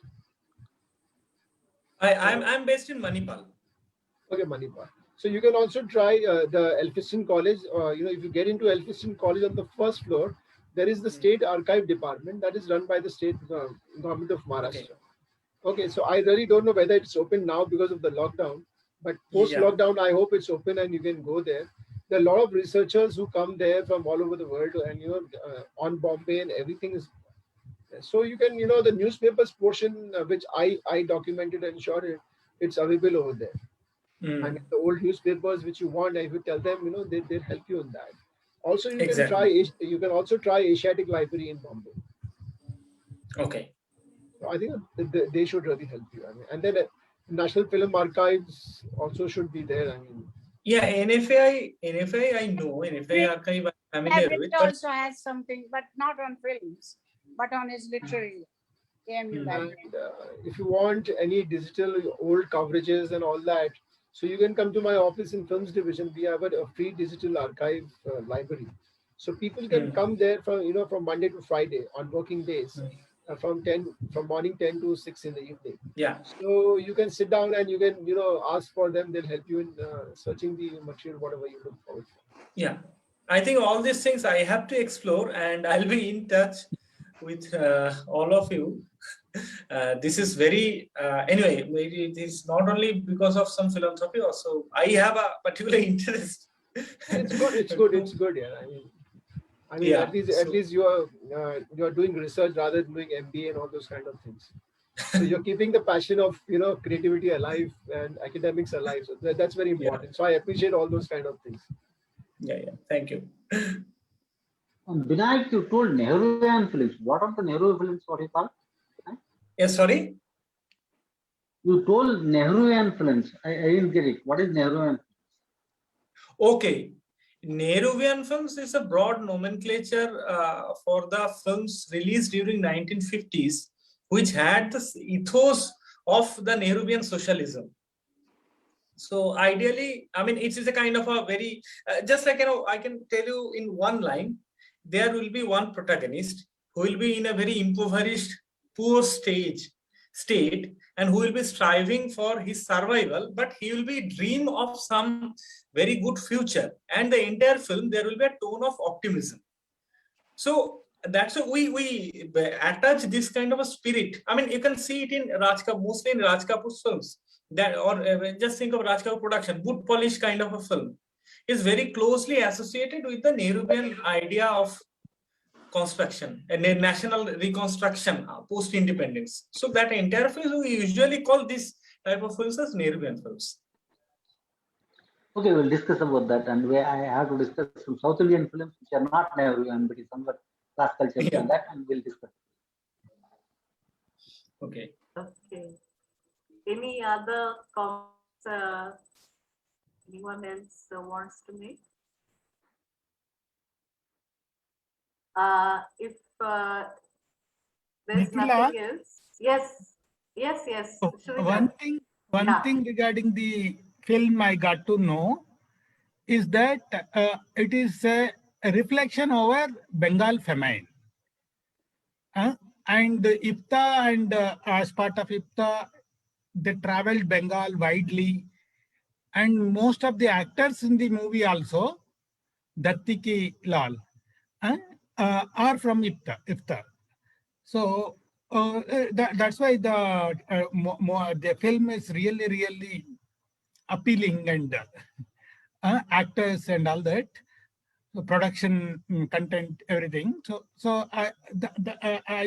I'm based in Manipal. Okay, Manipal. So you can also try the Elphinstone College. If you get into Elphinstone College on the first floor, there is the State Archive Department that is run by the state government of Maharashtra. Okay, so I really don't know whether it's open now because of the lockdown, but post-lockdown, I hope it's open and you can go there. There are a lot of researchers who come there from all over the world, and on Bombay and everything is. So you can, the newspapers portion which I documented and shot it, it's available over there. I mean, the old newspapers which you want, if you tell them, they'll help you on that. Also, you can Exactly. you can also try Asiatic Library in Bombay. Okay. So I think they should really help you. I mean, and then National Film Archives also should be there. I mean, Yeah, NFI I know, NFI archive I'm familiar with, David but also has something, but not on films, but on his literary AMU library. and if you want any digital old coverages and all that, so you can come to my office in Films Division. We have a free digital archive library, so people can come there from Monday to Friday on working days, from morning 10 to 6 in the evening. yeah. So you can sit down and you can ask for them. They'll help you in searching the material, whatever you look for. Yeah, I think all these things I have to explore, and I'll be in touch with all of you. This is very anyway. Maybe it is not only because of some philanthropy. Also, I have a particular interest. It's good. It's good. It's good. Yeah. I mean, Yeah. at least you are doing research rather than doing MBA and all those kind of things. So you're keeping the passion of creativity alive and academics alive. So that's very important. Yeah. So I appreciate all those kind of things. Yeah. Thank you. Binayak, you told Nehruvian films. What are the Nehru films? What you call? Yes. Sorry. You told Nehruvian films. I didn't get it. What is Nehruvian? Okay. Nehruvian films is a broad nomenclature for the films released during 1950s, which had the ethos of the Nehruvian socialism. So ideally, I mean, it is a kind of a very, just like, I can tell you in one line, there will be one protagonist who will be in a very impoverished, poor state, and who will be striving for his survival, but he will be dream of some very good future. And the entire film, there will be a tone of optimism. So that's why we attach this kind of a spirit. I mean, you can see it in mostly in Raj Kapoor's films. That, or just think of Raj Kapoor production, wood polish kind of a film is very closely associated with the Nehruvian idea of construction and national reconstruction post-independence. So that entire film, we usually call this type of films as Nehruvian films. Okay, we'll discuss about that, and I have to discuss some South Indian films which are not Nehruvian, but is somewhat class culture and that, and we'll discuss. Okay. Okay. Any other comments anyone else wants to make? If there's nothing else, yes. So Sridhar. one thing regarding the film I got to know is that it is a reflection over Bengal famine. And IFTA and as part of IFTA, they traveled Bengal widely, and most of the actors in the movie also, Dharti ki Lal, are from IFTA. So that's why the film is really appealing, and actors and all that, so production, content, everything. So I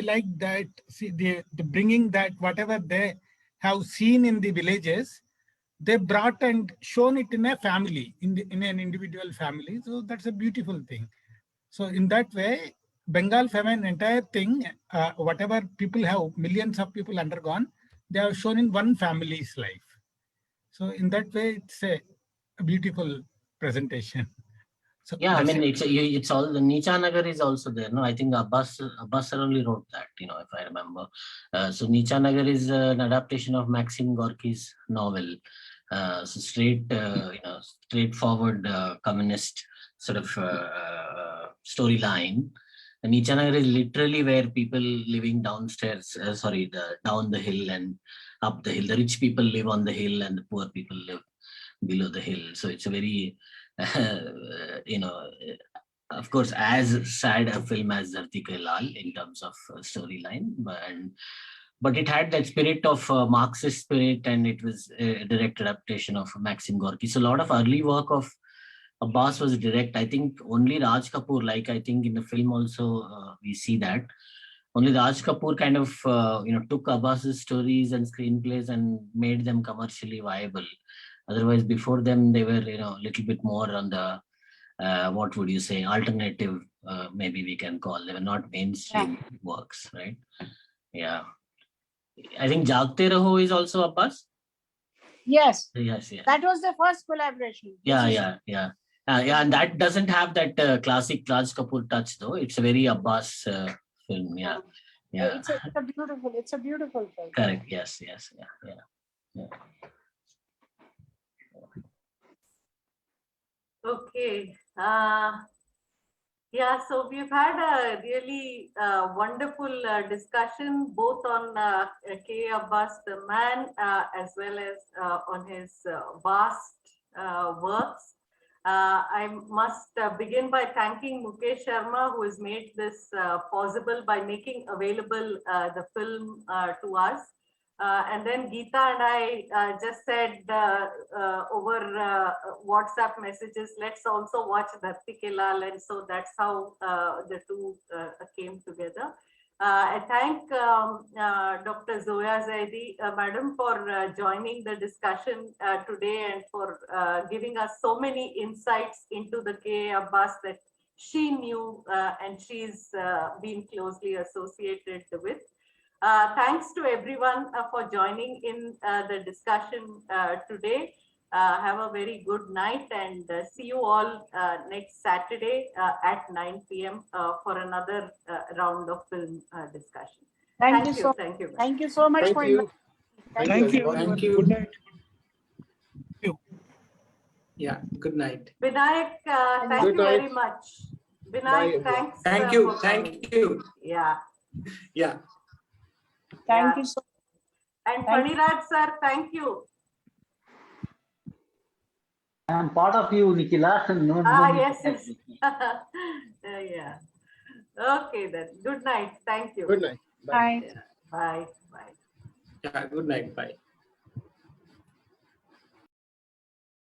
like that. See, the bringing that whatever they have seen in the villages, they brought and shown it in a family, in an individual family. So that's a beautiful thing. So in that way, Bengal famine, entire thing, whatever people have, millions of people undergone, they have shown in one family's life. So in that way, it's a beautiful presentation. So yeah, I mean, it's all the Nicha Nagar is also there. No, I think Abbas only wrote that, if I remember. So Nicha Nagar is an adaptation of Maxim Gorky's novel. So straightforward communist sort of storyline. Nicha Nagar is literally where people living downstairs, down the hill and up the hill. The rich people live on the hill and the poor people live below the hill. So it's a very, of course, as sad a film as Dharti Ki Lal in terms of storyline, but it had that spirit of Marxist spirit, and it was a direct adaptation of Maxim Gorky. So a lot of early work of Abbas was direct. I think only Raj Kapoor, like I think in the film also we see that only Raj Kapoor kind of took Abbas's stories and screenplays and made them commercially viable. Otherwise, before them, they were a little bit more on the what would you say, alternative, maybe we can call them, not mainstream works, right? Yeah. I think Jagte Raho is also Abbas. Yes. Yes, yeah. That was the first collaboration. Yeah, and that doesn't have that classic Raj Kapoor touch, though. It's a very Abbas film. Yeah. It's a beautiful film. Correct. Yes. Yeah. Okay. Yeah, so we've had a really wonderful discussion both on K. Abbas, the man, as well as on his vast works. I must begin by thanking Mukesh Sharma, who has made this possible by making available the film to us. And then Geeta and I just said over WhatsApp messages, let's also watch Dharti Ke Lal, and so that's how the two came together. I thank Dr. Zoya Zaidi, Madam, for joining the discussion today and for giving us so many insights into the K. Abbas that she knew and she's been closely associated with. Thanks to everyone for joining in the discussion today. Have a very good night and see you all next Saturday at 9 p.m. For another round of film discussion. Thank you. Thank you so much for inviting. Thank you. Thank you. Good night. Yeah, good night. Vinayak, thank you very much. Vinayak, thanks. Thank you. Thank you. Yeah. Yeah. Thank you so much. And Paniraj sir, thank you. I'm part of you, Nikhila. Yes. Yeah. Okay then. Good night. Thank you. Good night. Bye. Bye. Bye. Yeah, good night. Bye.